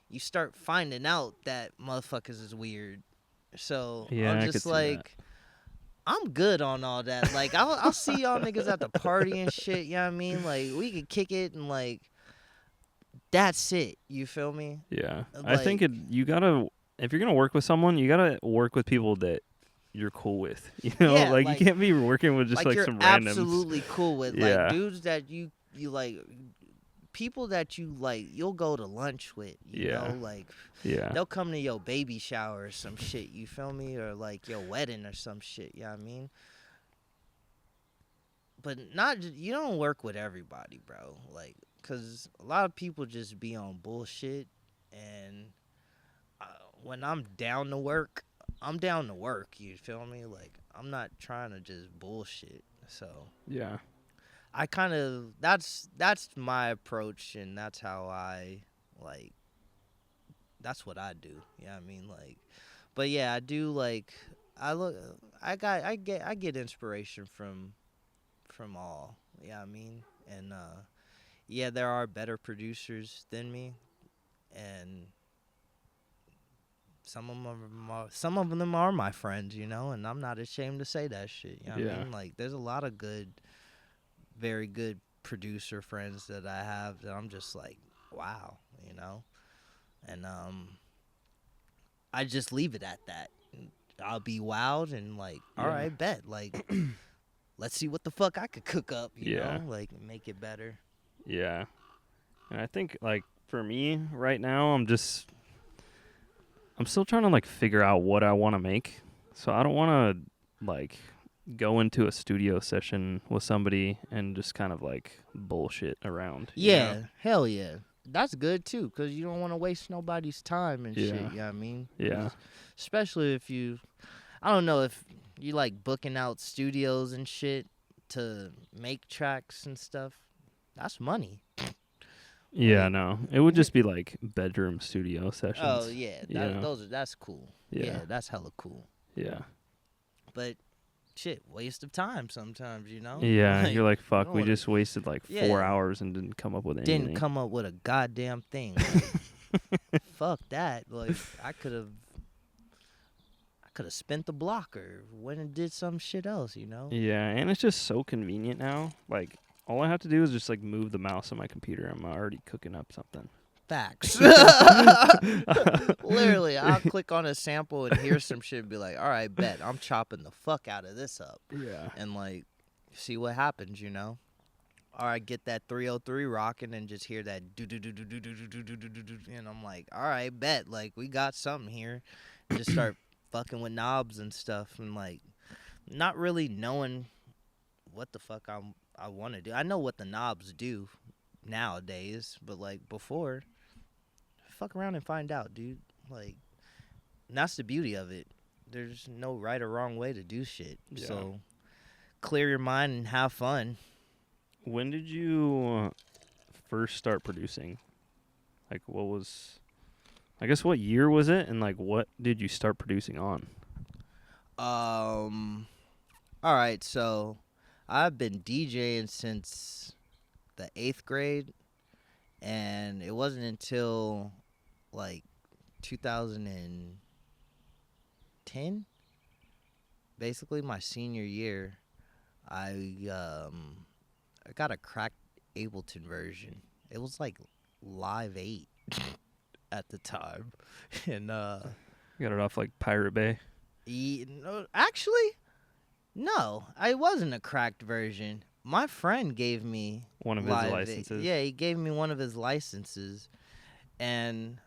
you start finding out that motherfuckers is weird. So Yeah, I'm I could just see like, I'm good on all that. Like I'll see y'all niggas at the party and shit. You know what I mean? Like we could kick it and like that's it. You feel me? Yeah. I Like, think you gotta, if you're gonna work with someone, you gotta work with people that you're cool with. You know, Yeah, like like- you can't be working with just like you're some randoms. absolutely cool with Yeah. like dudes that you like, people that you like you'll go to lunch with, you Yeah. know, like Yeah. they'll come to your baby shower or some shit, you feel me, or like your wedding or some shit, you know what I mean? but not you don't work with everybody, bro. Like, cause a lot of people just be on bullshit, and uh, when I'm down to work, I'm down to work. You feel me? Like, I'm not trying to just bullshit. So Yeah. I kind of that's my approach, and that's how I like. That's what I do. Yeah, I mean, like, but yeah, I do like. I look. I get inspiration from all. Yeah, I mean, and yeah, there are better producers than me, and some of them are my friends, you know, and I'm not ashamed to say that shit. You know what I Yeah. mean? Like, there's a lot of good, very good producer friends that I have that I'm just like, wow, you know, and I just leave it at that. I'll be wowed and like, all Yeah. right, bet, like, let's see what the fuck I could cook up, you Yeah. know, like make it better. Yeah. And I think like for me right now, I'm still trying to like figure out what I want to make. So I don't want to like go into a studio session with somebody and just kind of like bullshit around. Yeah, hell yeah. That's good too, cause you don't want to waste nobody's time and Yeah. shit. You know what I mean? Yeah. Especially if I don't know if you like booking out studios and shit to make tracks and stuff. That's money. Yeah, Like, no. It would just be like bedroom studio sessions. oh yeah, Yeah. that's cool. Yeah. Yeah, that's hella cool. Yeah. But shit, waste of time sometimes, you know? Yeah, Like, you're like, you fuck, don't we wanna- just wasted like 4 Yeah. hours and didn't come up with anything. didn't come up with a goddamn thing. Like, fuck that. Like, I could have spent the block or went and did some shit else, you know? Yeah, and it's just so convenient now. Like, all I have to do is just like move the mouse on my computer. I'm already cooking up something. Facts. Literally, I'll click on a sample and hear some shit and be like, all right, bet. I'm chopping the fuck out of this up. Yeah. And, like, see what happens, you know? Or I get that 303 rocking and just hear that do-do-do-do-do-do-do-do-do-do-do. And I'm like, all right, bet. Like, we got something here. Just start fucking with knobs and stuff and, like, not really knowing what the fuck I want to do. I know what the knobs do nowadays, but, like, before, fuck around and find out, dude. Like, and that's the beauty of it. There's no right or wrong way to do shit. Yeah. So clear your mind and have fun. When did you first start producing? Like, what year was it? And, like, what did you start producing on? All right, so I've been DJing since the 8th grade, and it wasn't until, like, 2010, basically my senior year, I got a cracked Ableton version. It was like Live 8 at the time. And You got it off like Pirate Bay? actually, no, it wasn't a cracked version. My friend gave me One of his Live 8. licenses? Yeah, he gave me one of his licenses, and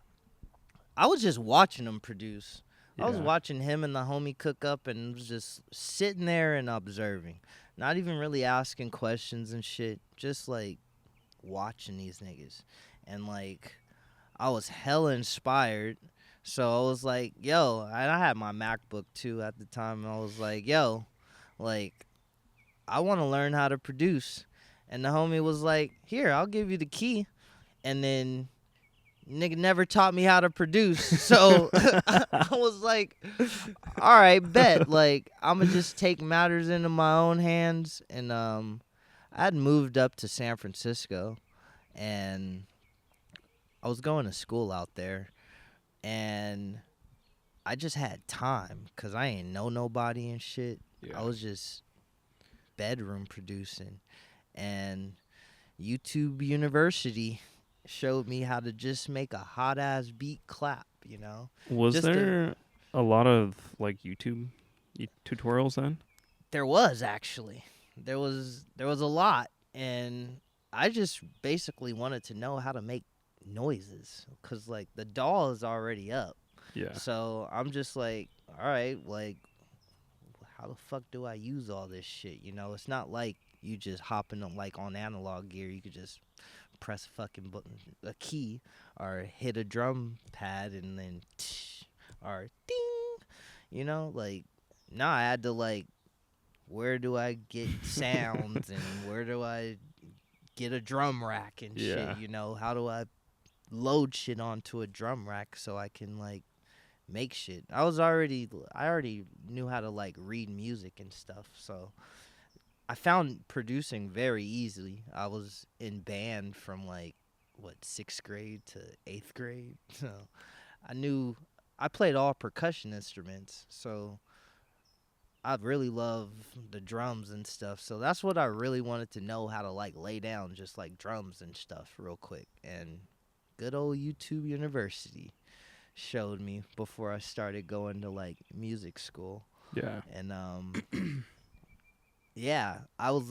I was just watching him produce. I was Yeah. watching him and the homie cook up and was just sitting there and observing. Not even really asking questions and shit. Just, like, watching these niggas. And, like, I was hella inspired. So I was like, yo, and I had my MacBook, too, at the time. And I was like, yo, like, I want to learn how to produce. And the homie was like, here, I'll give you the key. And then nigga never taught me how to produce. So I was like, all right, bet. Like, I'm going to just take matters into my own hands. And I had moved up to San Francisco, and I was going to school out there. And I just had time because I ain't know nobody and shit. Yeah. I was just bedroom producing. And YouTube University showed me how to just make a hot ass beat clap, you know. Was Just there a lot of like YouTube tutorials then? There was actually. There was a lot, and I just basically wanted to know how to make noises cuz like the DAW is already up. Yeah. So I'm just like, all right, like how the fuck do I use all this shit, you know? It's not like you just hopping on like on analog gear. You could just press a fucking button, a key, or hit a drum pad, and then or ding. You know, like now I had to like, where do I get sounds and where do I get a drum rack and shit? Yeah. You know, how do I load shit onto a drum rack so I can like make shit? I already knew how to like read music and stuff, so I found producing very easily. I was in band from like what 6th grade to 8th grade, so I knew I played all percussion instruments. So I really love the drums and stuff. So that's what I really wanted to know, how to like lay down just like drums and stuff real quick. And good old YouTube University showed me before I started going to like music school. Yeah. And yeah, I was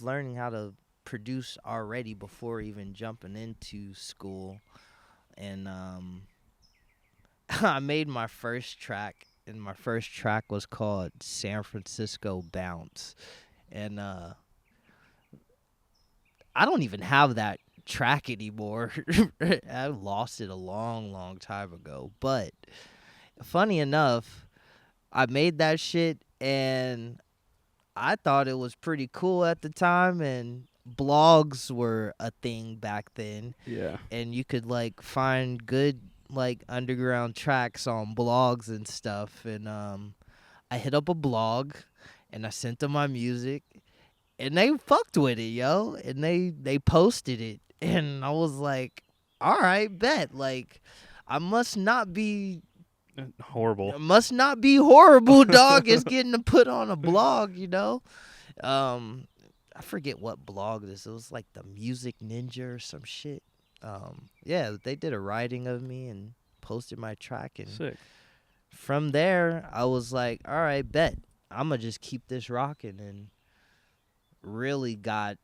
learning how to produce already before even jumping into school. And I made my first track, and my first track was called San Francisco Bounce. And I don't even have that track anymore. I lost it a long, long time ago. But funny enough, I made that shit and I thought it was pretty cool at the time, and blogs were a thing back then, Yeah. and you could like find good like underground tracks on blogs and stuff. And I hit up a blog and I sent them my music, and they fucked with it, yo, and they posted it, and I was like, all right, bet. Like, I must not be Horrible. horrible, dog. It's getting to put on a blog, you know. I forget what blog this. It was like the Music Ninja or some shit. Yeah, they did a writing of me and posted my track, and Sick. from there I was like, all right, bet. I'ma just keep this rocking, and really got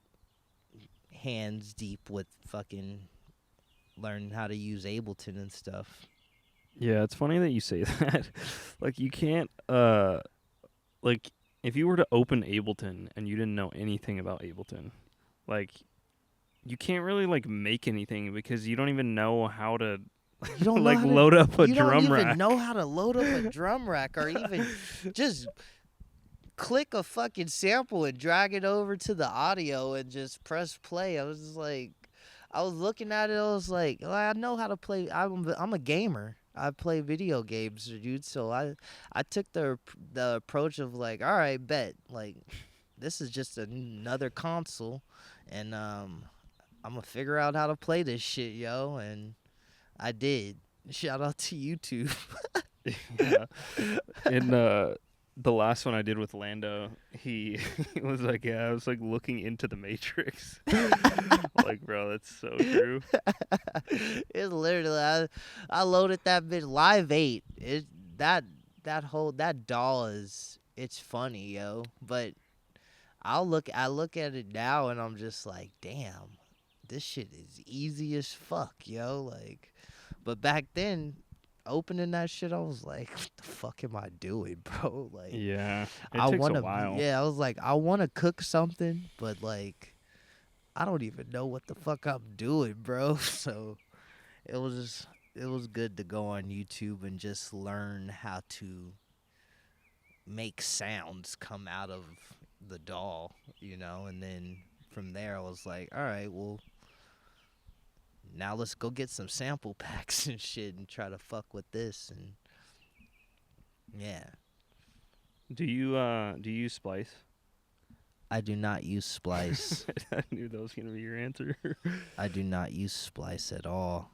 hands deep with fucking learning how to use Ableton and stuff. Yeah, it's funny that you say that. Like you can't like if you were to open Ableton and you didn't know anything about Ableton, like you can't really like make anything because you don't even know how to You don't like know how load up a you don't drum even rack. know how to load up a drum rack, or even just click a fucking sample and drag it over to the audio and just press play. I was just like, I was looking at it. I was like, well, I know how to play. I'm a gamer. I play video games, dude. So I took the approach of like, all right, bet. Like, this is just another console, and I'm gonna figure out how to play this shit, yo. And I did. Shout out to YouTube. Yeah. In the last one I did with Lando, he was like, yeah, I was like looking into the Matrix. Like, bro, that's so true. It's literally I loaded that bitch Live 8. It that that doll is, it's funny, yo. But I look at it now and I'm just like, damn, this shit is easy as fuck, yo. Like, but back then, opening that shit, I was like, what the fuck am I doing, bro? Like, Yeah. It I takes a wanna, while. yeah, I was like, I wanna cook something, but like, I don't even know what the fuck I'm doing, bro. So it was good to go on YouTube and just learn how to make sounds come out of the doll, you know. And then from there I was like, all right, well, now let's go get some sample packs and shit and try to fuck with this. And yeah, Do you use Splice? I do not use Splice. I knew that was gonna be your answer. I do not use Splice at all,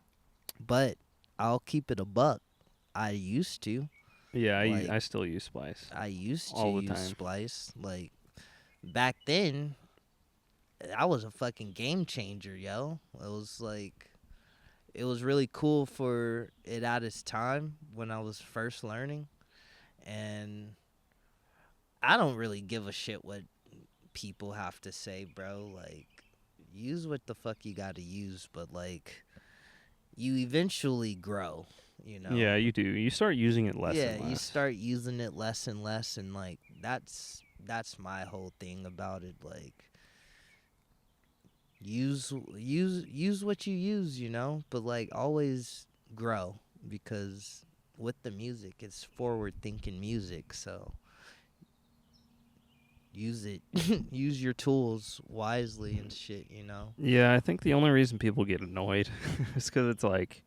but I'll keep it a buck. I used to. Yeah, Like, I still use Splice. I used to all the use time. Splice. Like, back then, I was a fucking game changer, yo. It was like, it was really cool for it at its time when I was first learning. And I don't really give a shit what people have to say, bro. Like, use what the fuck you gotta use, but like, you eventually grow, you know? Yeah, you do. You start using it less yeah, and less. you start using it less and less, and like, that's my whole thing about it. Like, use what you use, you know, but like always grow, because with the music, it's forward thinking music, so use it. Use your tools wisely and shit, you know. Yeah, I think the only reason people get annoyed is because it's like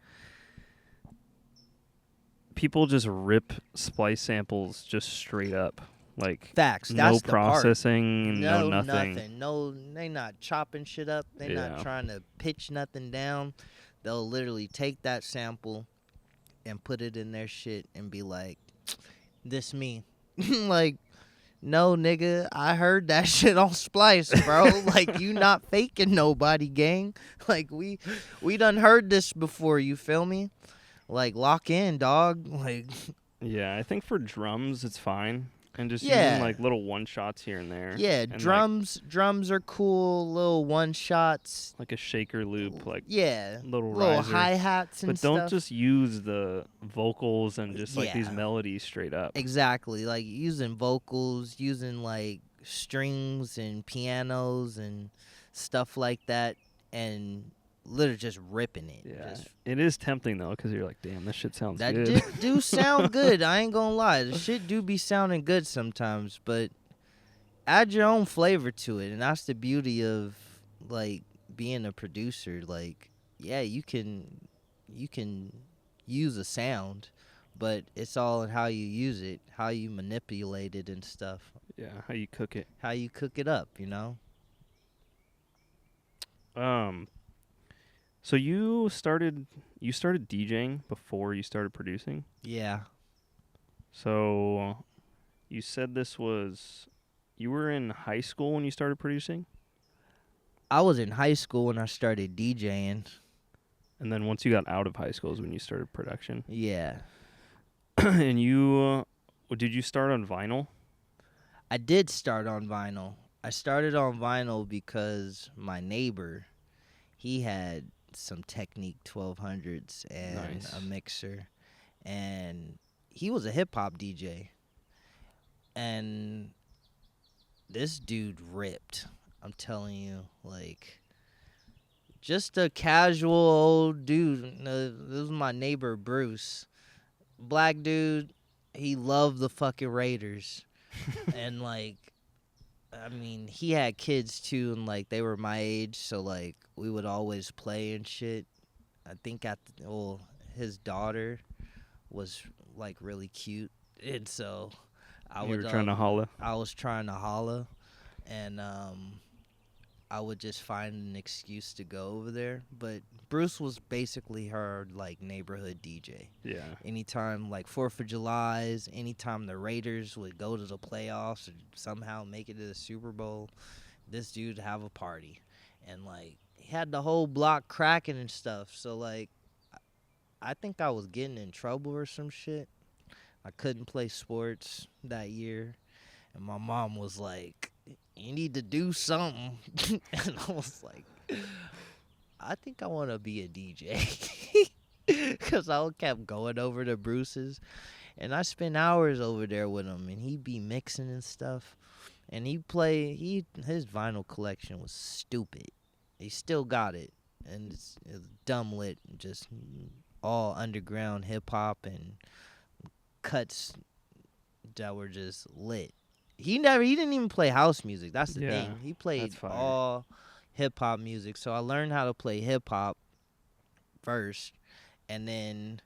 people just rip splice samples just straight up, like Facts. no That's the part. processing, no No, nothing. nothing. No, they not chopping shit up. They not Yeah, trying to pitch nothing down. They'll literally take that sample and put it in their shit and be like, "This me." Like, no, nigga, I heard that shit on Splice, bro. Like, you not faking nobody, gang. Like, we done heard this before. You feel me? Like, lock in, dog. Like, yeah. I think for drums it's fine, and just using yeah. like little one shots here and there, Yeah, and like drums are cool, little one shots. a shaker loop, like Yeah, little little riser. hi hats and But don't stuff. just use the vocals and just like these Yeah, melodies straight up. exactly. Like using vocals, using like strings and pianos and stuff like that, and literally just ripping it. Yeah, Just it is tempting though, because you're like, damn, this shit sounds that good. do sound good. I ain't gonna lie, the shit do be sounding good sometimes, but add your own flavor to it, and that's the beauty of like being a producer. Like, yeah, you can use a sound, but it's all in how you use it, how you manipulate it and stuff, Yeah, how you cook it. how you cook it up, you know. Um, so you started DJing before you started producing. Yeah, So you said you were in high school when you started producing, I was in high school when I started DJing. and then once you got out of high school is when you started production. Yeah, And did you start on vinyl? I did start on vinyl. I started on vinyl because my neighbor, he had some Technique 1200s and Nice. a mixer, and he was a hip hop DJ, and this dude ripped. I'm telling you, like, just a casual old dude. This was my neighbor Bruce, black dude. He loved the fucking Raiders, and like, I mean, he had kids too, and like they were my age, so like we would always play and shit. I think his daughter was like really cute, and so You were trying to holla. I was trying to holla, and I would just find an excuse to go over there. But Bruce was basically her like neighborhood DJ. Yeah. Anytime like 4th of July's, anytime the Raiders would go to the playoffs or somehow make it to the Super Bowl, this dude have a party, and like he had the whole block cracking and stuff. So like, I think I was getting in trouble or some shit. I couldn't play sports that year, and my mom was like, "You need to do something," and I was like, "I think I want to be a DJ," because I kept going over to Bruce's, and I spent hours over there with him, and he'd be mixing and stuff, and his vinyl collection was stupid. He still got it, and it's dumb lit, just all underground hip hop and cuts that were just lit. He didn't even play house music. That's the Yeah, thing. He played that's fire. all hip hop music. So I learned how to play hip hop first, and then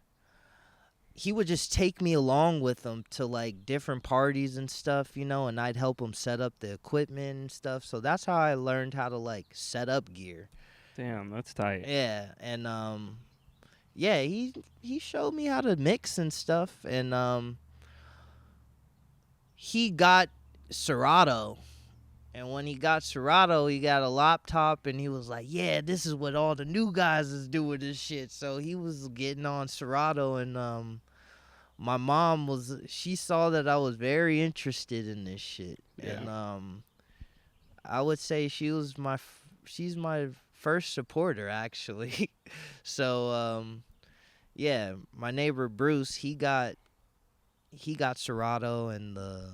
he would just take me along with him to like different parties and stuff, you know, and I'd help him set up the equipment and stuff. So that's how I learned how to like set up gear. Damn, that's tight. Yeah, and yeah, he showed me how to mix and stuff, and he got Serato. And when he got Serato, he got a laptop, and he was like, "Yeah, this is what all the new guys is doing this shit." So he was getting on Serato, and my mom she saw that I was very interested in this shit, Yeah. and I would say she's my first supporter actually. So yeah, my neighbor Bruce, he got Serato and the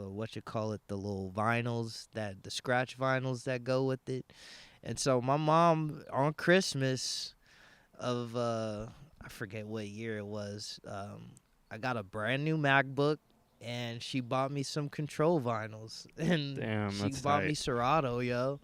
the little vinyls, that the scratch vinyls that go with it. And so my mom on Christmas of I forget what year it was. I got a brand new MacBook, and she bought me some Control vinyls, and Damn, she that's bought me tight. Serato, yo.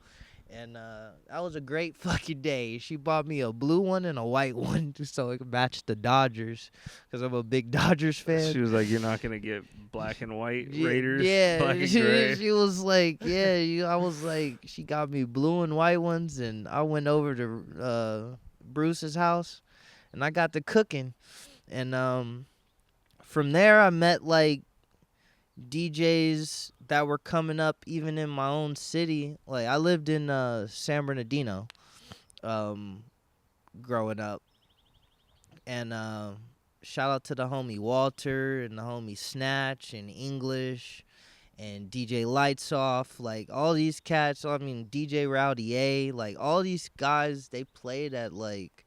And that was a great fucking day. She bought me a blue one and a white one just so it could match the Dodgers, because I'm a big Dodgers fan. She was like, "You're not gonna get black and white Yeah, Raiders, black yeah. and gray." She was like, yeah. I was like, she got me blue and white ones, and I went over to Bruce's house, and I got to cooking, and from there I met like DJs that were coming up even in my own city. Like I lived in San Bernardino, um, growing up, and shout out to the homie Walter and the homie Snatch and English and DJ Lights Off, like all these cats. I mean DJ Rowdy A, like all these guys. They played at like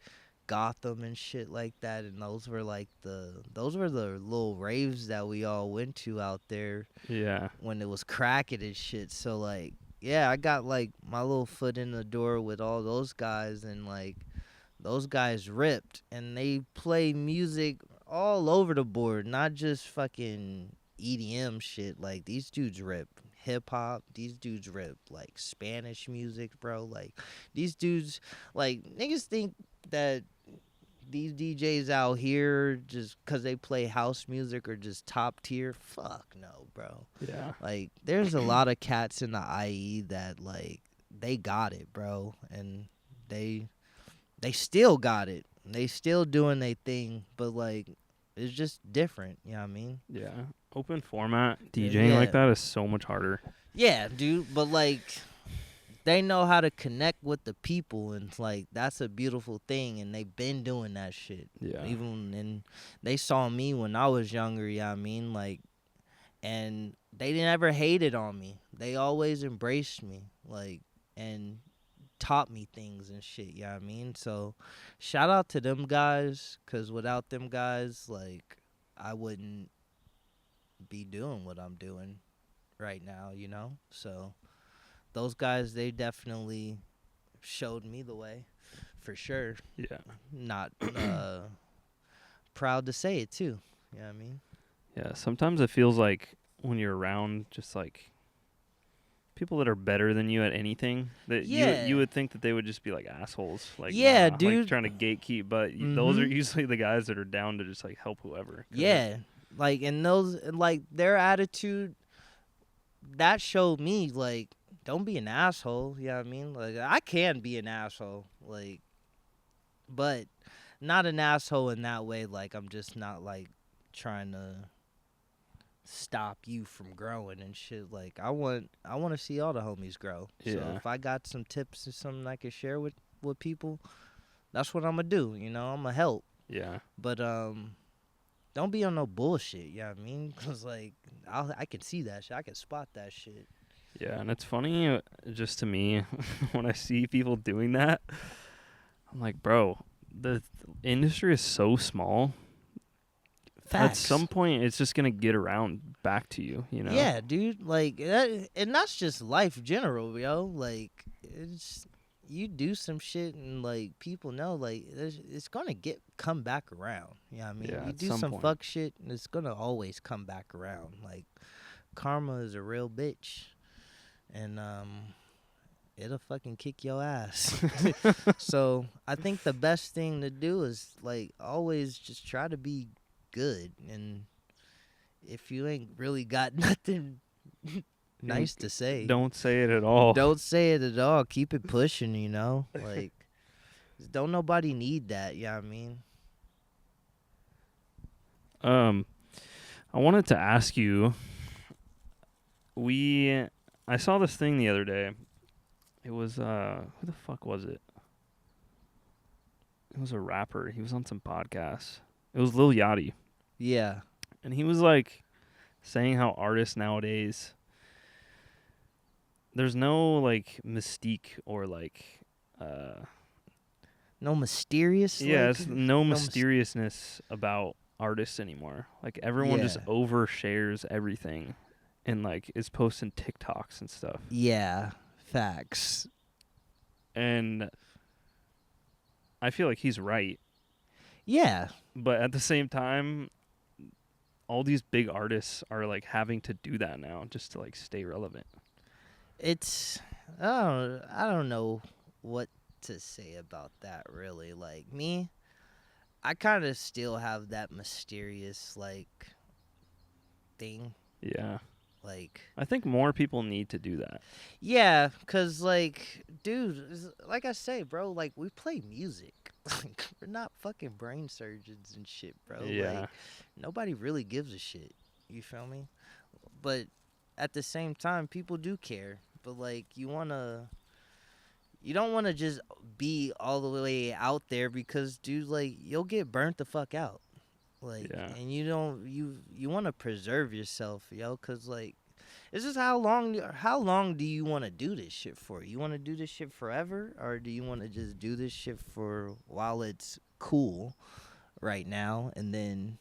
Gotham and shit like that, and those were the little raves that we all went to out there Yeah, when it was cracking and shit. So like, yeah, I got like my little foot in the door with all those guys, and like those guys ripped, and they play music all over the board, not just fucking EDM shit. Like these dudes rip hip hop, these dudes rip like Spanish music, bro. Like these dudes, like niggas think that these DJs out here just cuz they play house music are just top tier. Fuck no, bro. yeah, Like there's a lot of cats in the IE that like they got it, bro, and they they still got it. They still doing their thing, but like it's just different, you know what I mean? yeah. Open format DJing like Yeah. that is so much harder. Yeah, dude, but like they know how to connect with the people, and like that's a beautiful thing, and they've been doing that shit. Yeah, Even and they saw me when I was younger, you know what I mean? Like, and they never hated on me. They always embraced me, like, and taught me things and shit, you know what I mean? So shout out to them guys, cuz without them guys, like I wouldn't be doing what I'm doing right now, you know? So those guys, they definitely showed me the way, for sure. yeah, Not proud to say it too, you know what I mean? yeah. Sometimes it feels like when you're around just like people that are better than you at anything, that Yeah. you would think that they would just be like assholes, like Yeah, like dude. trying to gatekeep. But those are Mhm. usually the guys that are down to just like help whoever. 'Cause Yeah. Like, and those, and like their attitude, that showed me like don't be an asshole, you know what I mean? Like I can be an asshole, like, but not an asshole in that way, like I'm just not like trying to stop you from growing and shit. Like I want to see all the homies grow. So Yeah. if I got some tips or something I could share with people, that's what I'm gonna do, you know? I'm gonna help. yeah, But don't be on no bullshit, you know what I mean? Cuz like I can see that shit. I can spot that shit. yeah. And it's funny, just to me, when I see people doing that, I'm like, bro, the industry is so small. At Facts. some point, it's just gonna get around back to you, you know? Yeah, dude. Like that, and that's just life general, yo. Like it's you do some shit and like people know like it's gonna come back around. You know what I mean? Yeah, You at do some some point. fuck shit and it's gonna always come back around. Like karma is a real bitch, and it'll fucking kick your ass. So I think the best thing to do is like always just try to be good, and if you ain't really got nothing nice to say, Don't say it at all. don't say it at all. Keep it pushing, you know? Like, don't nobody need that, you know what I mean? I wanted to ask you. I saw this thing the other day. It was who the fuck was it? It was a rapper. He was on some podcast. It was Lil Yachty, Yeah. and he was like saying how artists nowadays there's no like mystique or like No mysterious? yeah, like, it's no no mysteriousness about artists anymore. Like everyone just Yeah. overshares everything. and like is posting TikToks and stuff. Yeah, facts. And I feel like he's right, Yeah, but at the same time, all these big artists are like having to do that now just to like stay relevant. it's I don't know what to say about that really. Like me, I kind of still have that mysterious like thing. Yeah. Like I think more people need to do that. yeah, cuz like dude, like I say, bro, like we play music. Like we're not fucking brain surgeons and shit, bro. Yeah. Like nobody really gives a shit. You feel me? But at the same time, people do care. But like you don't want to just be all the way out there because dude like you'll get burnt the fuck out. Like Yeah. and you want to preserve yourself, yo, cuz like it's just how long do you want to do this shit for? You want to do this shit forever or do you want to just do this shit for while it's cool right now and then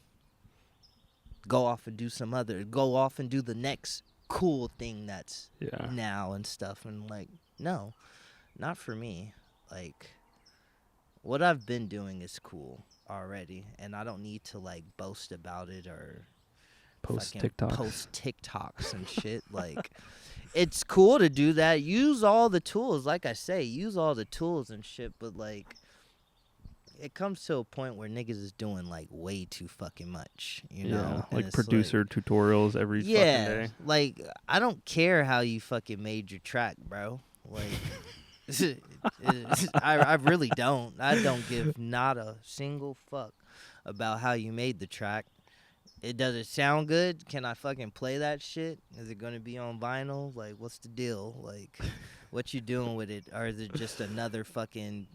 go off and do the next cool thing that's Yeah. now and stuff and like no, not for me. Like what I've been doing is cool already and I don't need to like boast about it or Post fucking TikToks. post TikToks and shit. Like it's cool to do that. Use all the tools, like I say, use all the tools and shit, but like it comes to a point where niggas is doing like way too fucking much, you know? And Like it's producer tutorials every fucking day. like I don't care how you fucking made your track, bro. Like I really don't. I don't give not a single fuck about how you made the track. Does it sound good? Can I fucking play that shit? Is it gonna be on vinyl? Like, what's the deal? Like, what you doing with it? Or is it just another fucking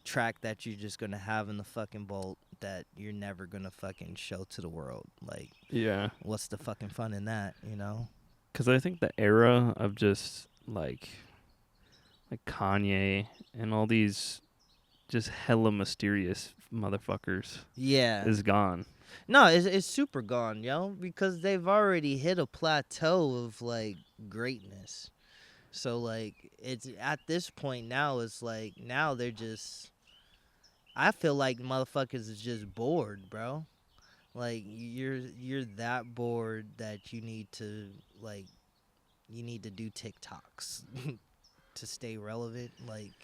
track that you're just gonna have in the fucking vault that you're never gonna fucking show to the world? Like, Yeah. what's the fucking fun in that? You know? Because I think the era of just like Kanye and all these just hella mysterious motherfuckers Yeah. is gone. No, it's super gone, yo, because they've already hit a plateau of like greatness. So like it's at this point now it's like now they're just I feel like motherfuckers is just bored, bro. Like you're that bored that you need to like you need to do TikToks to stay relevant. Like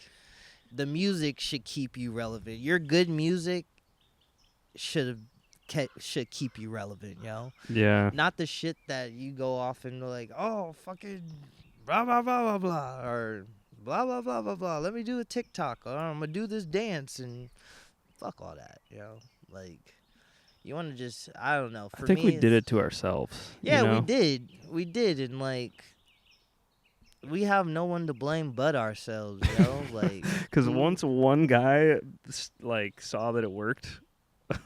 the music should keep you relevant. Your good music should keep you relevant, yo. Yeah. Not the shit that you go off and like, oh fucking blah blah blah blah blah or blah blah blah blah blah. Let me do a TikTok or I'm gonna do this dance and fuck all that, you know. Like you want to just I don't know. For I think me, we did it to ourselves. yeah, you know? we did, and like we have no one to blame but ourselves, yo. Like Because once one guy like saw that it worked,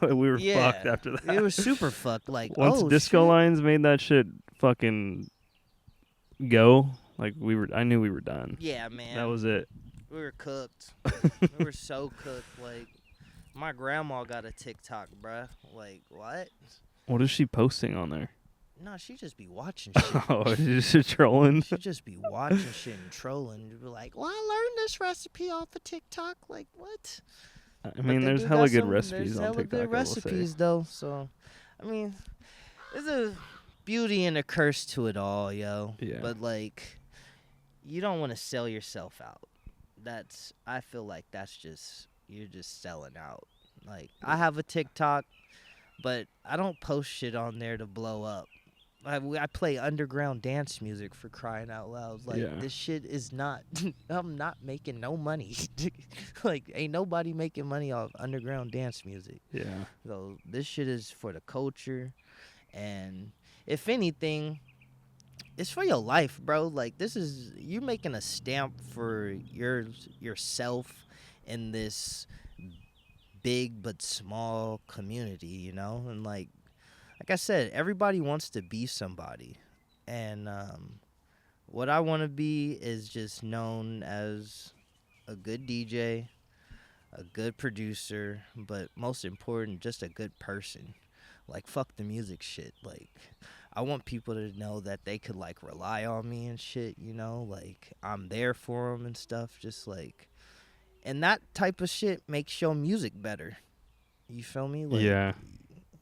we were fucked after that. It was super fucked. Like Once oh Disco shit. Lines made that shit fucking go, like I knew we were done. Yeah, man. That was it. We were cooked. We were so cooked. Like my grandma got a TikTok, bruh. Like what? What is she posting on there? No, she just be watching shit. Oh, she's just trolling. She just be watching shit and trolling. You'd be like, well, I learned this recipe off of TikTok. Like, what? I mean, there's hella good recipes on TikTok. There's hella good recipes, though. So, I mean, there's a beauty and a curse to it all, yo. Yeah. But, like, you don't want to sell yourself out. I feel like you're just selling out. Like, I have a TikTok, but I don't post shit on there to blow up. I play underground dance music for crying out loud. Like this shit is not. I'm not making no money. Like ain't nobody making money off underground dance music. Yeah. So this shit is for the culture, and if anything, it's for your life, bro. Like you're making a stamp for yourself in this big but small community, you know, and like I said, everybody wants to be somebody. And what I want to be is just known as a good DJ, a good producer, but most important, just a good person. Like, fuck the music shit. Like, I want people to know that they could like rely on me and shit, you know, like I'm there for them and stuff, just like, and that type of shit makes your music better. You feel me? Like, Yeah.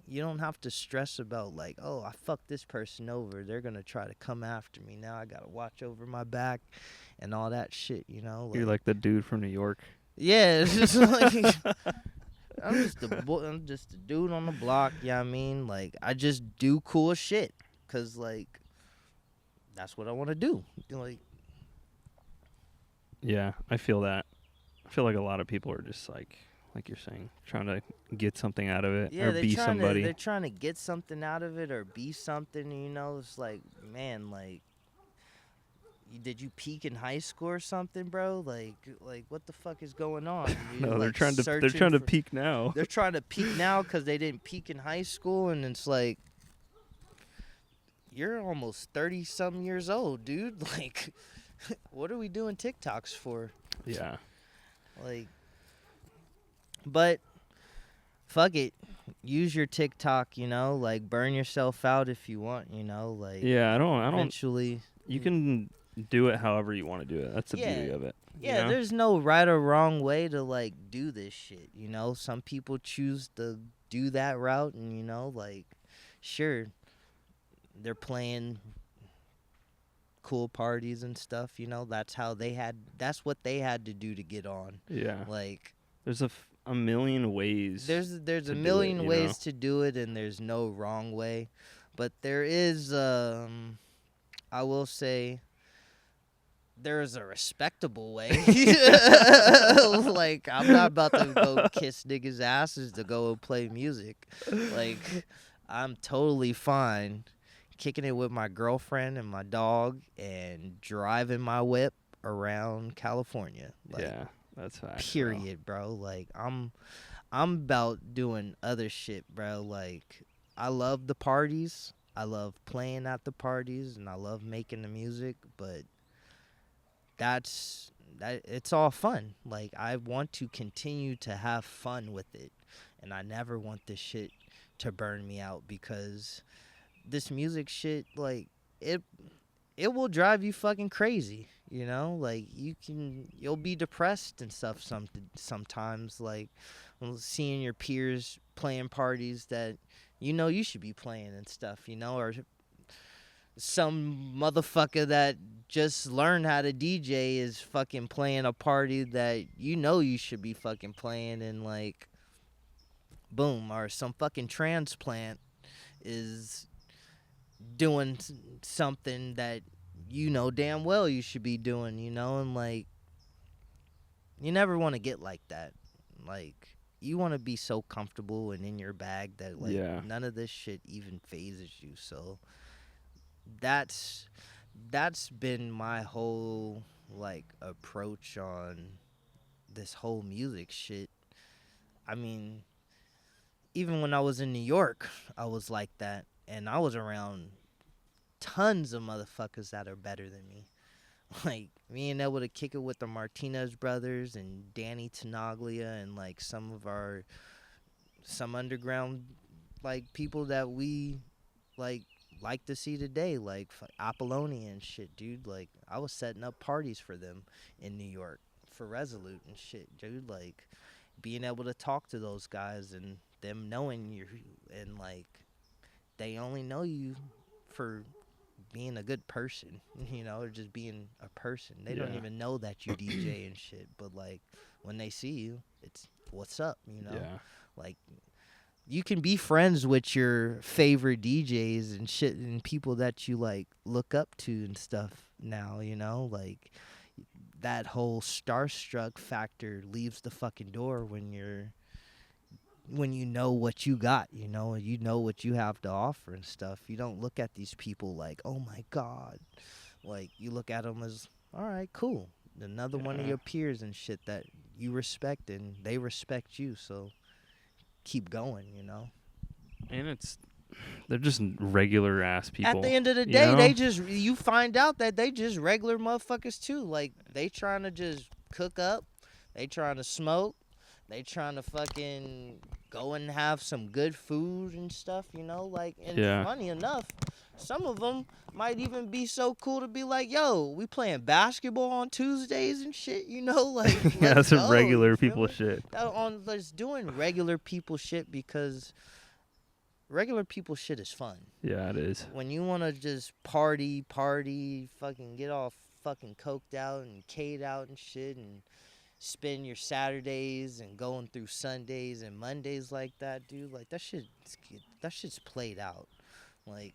you don't have to stress about like, oh, I fucked this person over. They're gonna try to come after me. Now I gotta watch over my back and all that shit, you know? You're Like, like the dude from New York. yeah, it's just like I'm just a dude on the block, yeah, I mean? Like, I just do cool shit. Cause like that's what I wanna do. Like, Yeah, I feel that. I feel like a lot of people are just like you're saying, trying to get something out of it yeah, or be somebody. they're trying to get something out of it or be something, you know. It's like, man, like, did you peak in high school or something, bro? Like what the fuck is going on? You're, No, they're like, trying to searching for- peak now. They're trying to peak now because they didn't peak in high school, and it's like, you're almost 30 something years old, dude. Like, what are we doing TikToks for? Yeah. Like, but fuck it. Use your TikTok, you know, like burn yourself out if you want, you know, like Yeah, I don't eventually. you can do it however you want to do it. That's the Yeah. beauty of it. you Yeah, know? there's no right or wrong way to like do this shit, you know? Some people choose to do that route, and you know, like, sure, they're playing cool parties and stuff, you know. That's what they had to do to get on. Yeah. Like, There's a million ways. there's to a do it, million you ways know? to do it, and there's no wrong way, but there is I will say there is a respectable way. Like, I'm not about to go kiss niggas' asses to go and play music. Like, I'm totally fine kicking it with my girlfriend and my dog and driving my whip around California. Like, Yeah, that's facts. period, bro. Like, I'm about doing other shit, bro. Like, I love the parties. I love playing at the parties, and I love making the music, but it's all fun. Like, I want to continue to have fun with it, and I never want this shit to burn me out, because this music shit, like, it will drive you fucking crazy, you know? Like, you'll be depressed and stuff sometimes, like, seeing your peers playing parties that you know you should be playing and stuff, you know, or some motherfucker that just learned how to DJ is fucking playing a party that you know you should be fucking playing, and like, boom, or some fucking transplant is doing something that you know damn well you should be doing, you know, and like, you never want to get like that. Like, you want to be so comfortable and in your bag that like Yeah. none of this shit even phases you. So that's been my whole like approach on this whole music shit. I mean, even when I was in New York, I was like that, and I was around tons of motherfuckers that are better than me. Like, me and able to kick it with the Martinez brothers and Danny Tenaglia and like some underground like people that we like to see today, like Apollonia and shit, dude. Like, I was setting up parties for them in New York for Resolute and shit, dude. Like, being able to talk to those guys and them knowing you, and like, they only know you for being a good person, you know, or just being a person. They don't Yeah. even know that you DJ and shit, but like, when they see you, it's what's up, you know? Yeah. Like, you can be friends with your favorite DJs and shit, and people that you like look up to and stuff now, you know? Like, that whole starstruck factor leaves the fucking door when you know what you got, you know, and you know what you have to offer and stuff. You don't look at these people like, oh my God. Like, you look at them as, all right, cool. Another one of Yeah. your peers and shit that you respect, and they respect you, so keep going, you know? And they're just regular ass people. At the end of the you day, know? you find out that they just regular motherfuckers too. Like, they trying to just cook up, they trying to smoke, they trying to fucking go and have some good food and stuff, you know? Like, and Yeah. funny enough, Some of them might even be so cool to be like, yo, we playing basketball on Tuesdays and shit, you know, like Yeah, let's that's some go. You regular feel people me? shit. Let's doing regular people shit because regular people shit is fun. Yeah, it is. When you want to just party, fucking get all fucking coked out and cade out and shit and spend your Saturdays and going through Sundays and Mondays like that, dude, like that shit's played out. Like,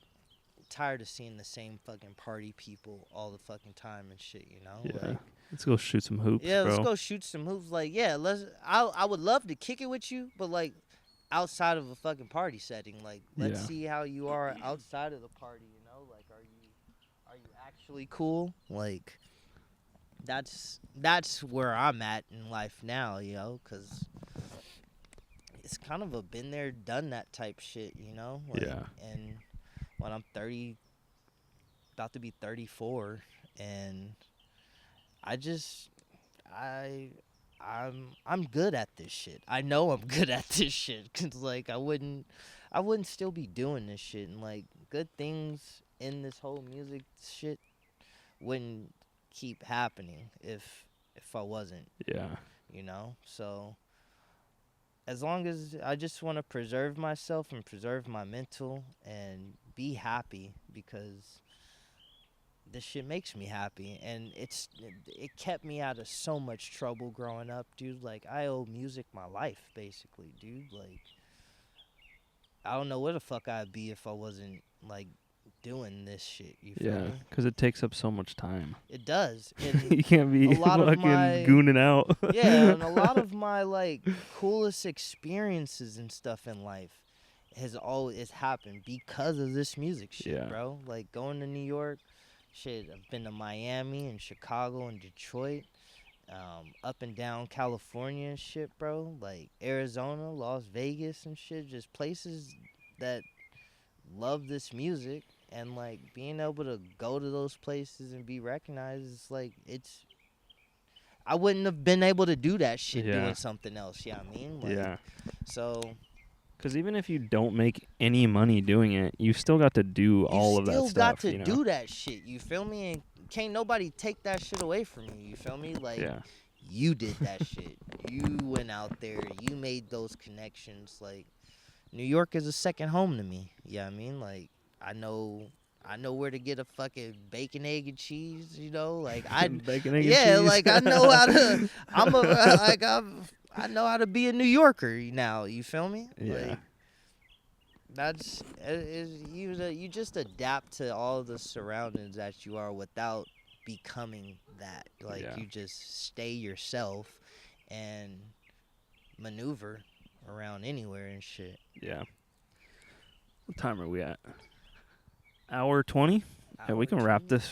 tired of seeing the same fucking party people all the fucking time and shit, you know? Yeah. Like, Let's go shoot some hoops, yeah, let's bro. go shoot some hoops. Like, yeah, I would love to kick it with you, but like outside of a fucking party setting. Like, let's Yeah. see how you are outside of the party, you know? Like, are you actually cool? Like, that's where I'm at in life now, you know, cuz it's kind of a been there, done that type shit, you know? Like, Yeah. and when I'm 30, about to be 34, and I just I I'm good at this shit. I know I'm good at this shit cuz like I wouldn't still be doing this shit, and like good things in this whole music shit wouldn't keep happening if I wasn't, Yeah. you know? So as long as I just want to preserve myself and preserve my mental and be happy, because this shit makes me happy, and it kept me out of so much trouble growing up, dude. Like, I owe music my life, basically, dude. Like, I don't know where the fuck I'd be if I wasn't like doing this shit. You feel Yeah. me? Because it takes up so much time. It does. And You can't be a lot of fucking my gooning out. yeah, and a lot of my like coolest experiences and stuff in life has always happened because of this music shit, Yeah. bro. Like going to New York, shit. I've been to Miami and Chicago and Detroit, up and down California and shit, bro. Like Arizona, Las Vegas and shit. Just places that love this music, and like being able to go to those places and be recognized is like I wouldn't have been able to do that shit Yeah. doing something else. Yeah, I mean, like, Yeah. so Because even if you don't make any money doing it, you still got to do all you of that still got stuff. to You know? do that shit. You feel me? And can't nobody take that shit away from you. You feel me? Like, Yeah. you did that shit. You went out there. You made those connections. Like, New York is a second home to me. Yeah, I mean, like, I know. I know where to get a fucking bacon, egg, and cheese. You know, like Bacon, egg, and yeah, cheese. like I know how to. I know how to be a New Yorker now. You feel me? Yeah. Like, that's you just adapt to all the surroundings that you are without becoming that. Like, Yeah. you just stay yourself and maneuver around anywhere and shit. Yeah. What time are we at? Hour 20? Yeah, we Hour can 20?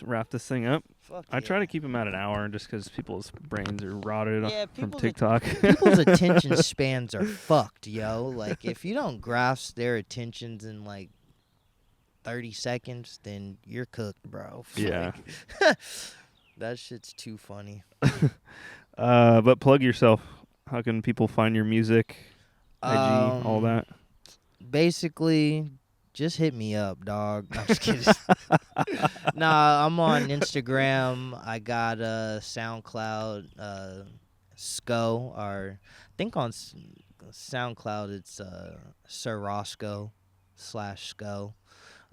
wrap this thing up. Fuck I try yeah. to keep them at an hour just because people's brains are rotted Yeah, from people's TikTok. people's attention spans are fucked, yo. Like, if you don't grasp their attentions in like 30 seconds, then you're cooked, bro. Yeah. Like, that shit's too funny. But plug yourself. How can people find your music, IG, all that? Basically, just hit me up, dog. I'm just kidding. Nah, I'm on Instagram. I got SoundCloud, Sco, or I think on SoundCloud it's Sir Roscoe /Sco.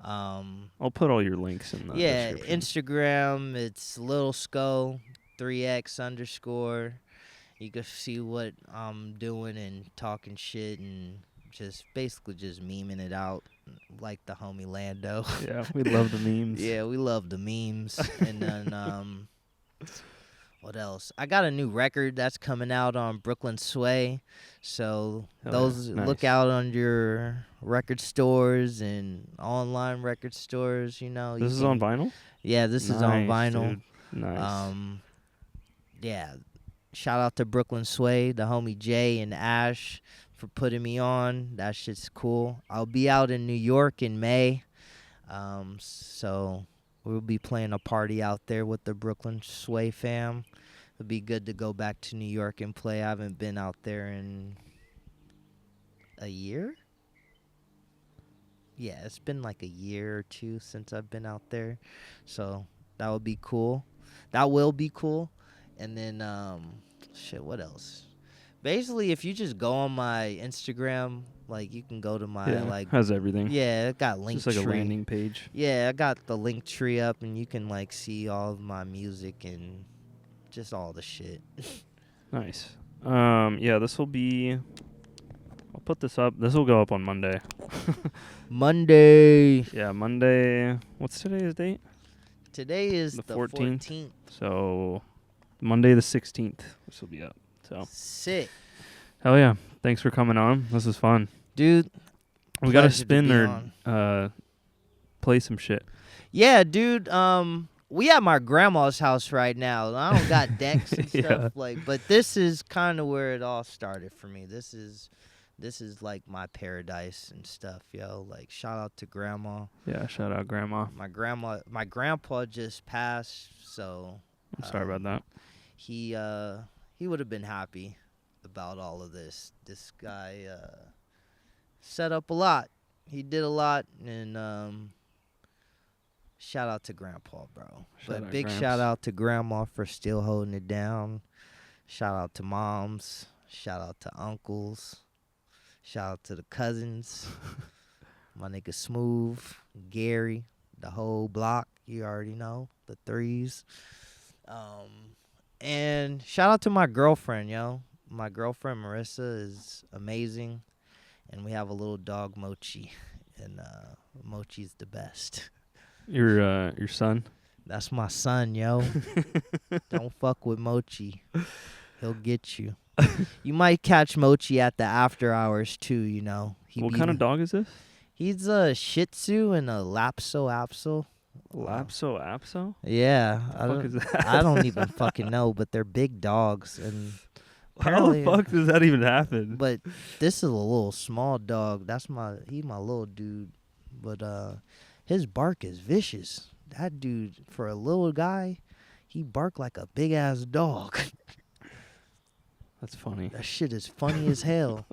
I'll put all your links in the Yeah, description. Instagram it's Little Sco 3x_. You can see what I'm doing and talking shit and just basically just memeing it out like the homie Lando. Yeah, we love the memes. Yeah, we love the memes. And then what else? I got a new record that's coming out on Brooklyn Sway. So Hell those yeah. look Nice. out on your record stores and online record stores, you know. This is on vinyl? Yeah, this is on Nice, vinyl. dude. Nice. Yeah. Shout out to Brooklyn Sway, the homie Jay and Ash for putting me on. That shit's cool. I'll be out in New York in May. So we'll be playing a party out there with the Brooklyn Sway fam. It'll be good to go back to New York and play. I haven't been out there in a year. yeah, it's been like a year or two since I've been out there, so that would be cool. That will be cool. And then shit, what else? Basically, if you just go on my Instagram, like you can go to my Yeah, like, has everything. yeah, it got It's link just like a tree. landing page. Yeah, I got the link tree up, and you can like see all of my music and just all the shit. Nice. Yeah, this will be. I'll put this up. This will go up on Monday. Monday. Yeah, Monday. What's today's date? Today is The the 14th. 14th. So Monday the 16th. This will be up. So Sick. hell yeah! Thanks for coming on. This is fun. Dude, We gotta pleasure to spin be or on. play some shit. Yeah, dude. We at my grandma's house right now. I don't got decks and Yeah. stuff but this is kind of where it all started for me. This is like my paradise and stuff, yo. Like shout out to grandma. Yeah, shout out grandma. My grandpa just passed, so I'm sorry about that. he would have been happy about all of this. This guy set up a lot. He did a lot, and shout out to grandpa, bro. Shout out Big Gramps. shout out to grandma for still holding it down. Shout out to moms. Shout out to uncles. Shout out to the cousins. My nigga Smooth, Gary, the whole block. You already know the threes. And shout out to my girlfriend, yo. My girlfriend Marissa is amazing, and we have a little dog Mochi, and Mochi's the best. Your son. That's my son, yo. Don't fuck with Mochi. He'll get you. You might catch Mochi at the after hours too, you know. What kind of dog is this? He's a Shih Tzu and a Lapso Apso. Lapso Apso? Yeah, What the fuck is that? I don't even fucking know, but they're big dogs, and How apparently, the fuck does that even happen? but this is a little small dog. He's my little dude, but his bark is vicious. That dude, for a little guy, he bark like a big ass dog. That's funny. That shit is funny as hell.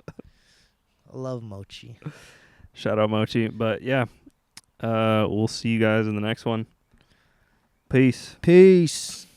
I love Mochi. Shout out Mochi. But yeah, we'll see you guys in the next one. Peace. Peace.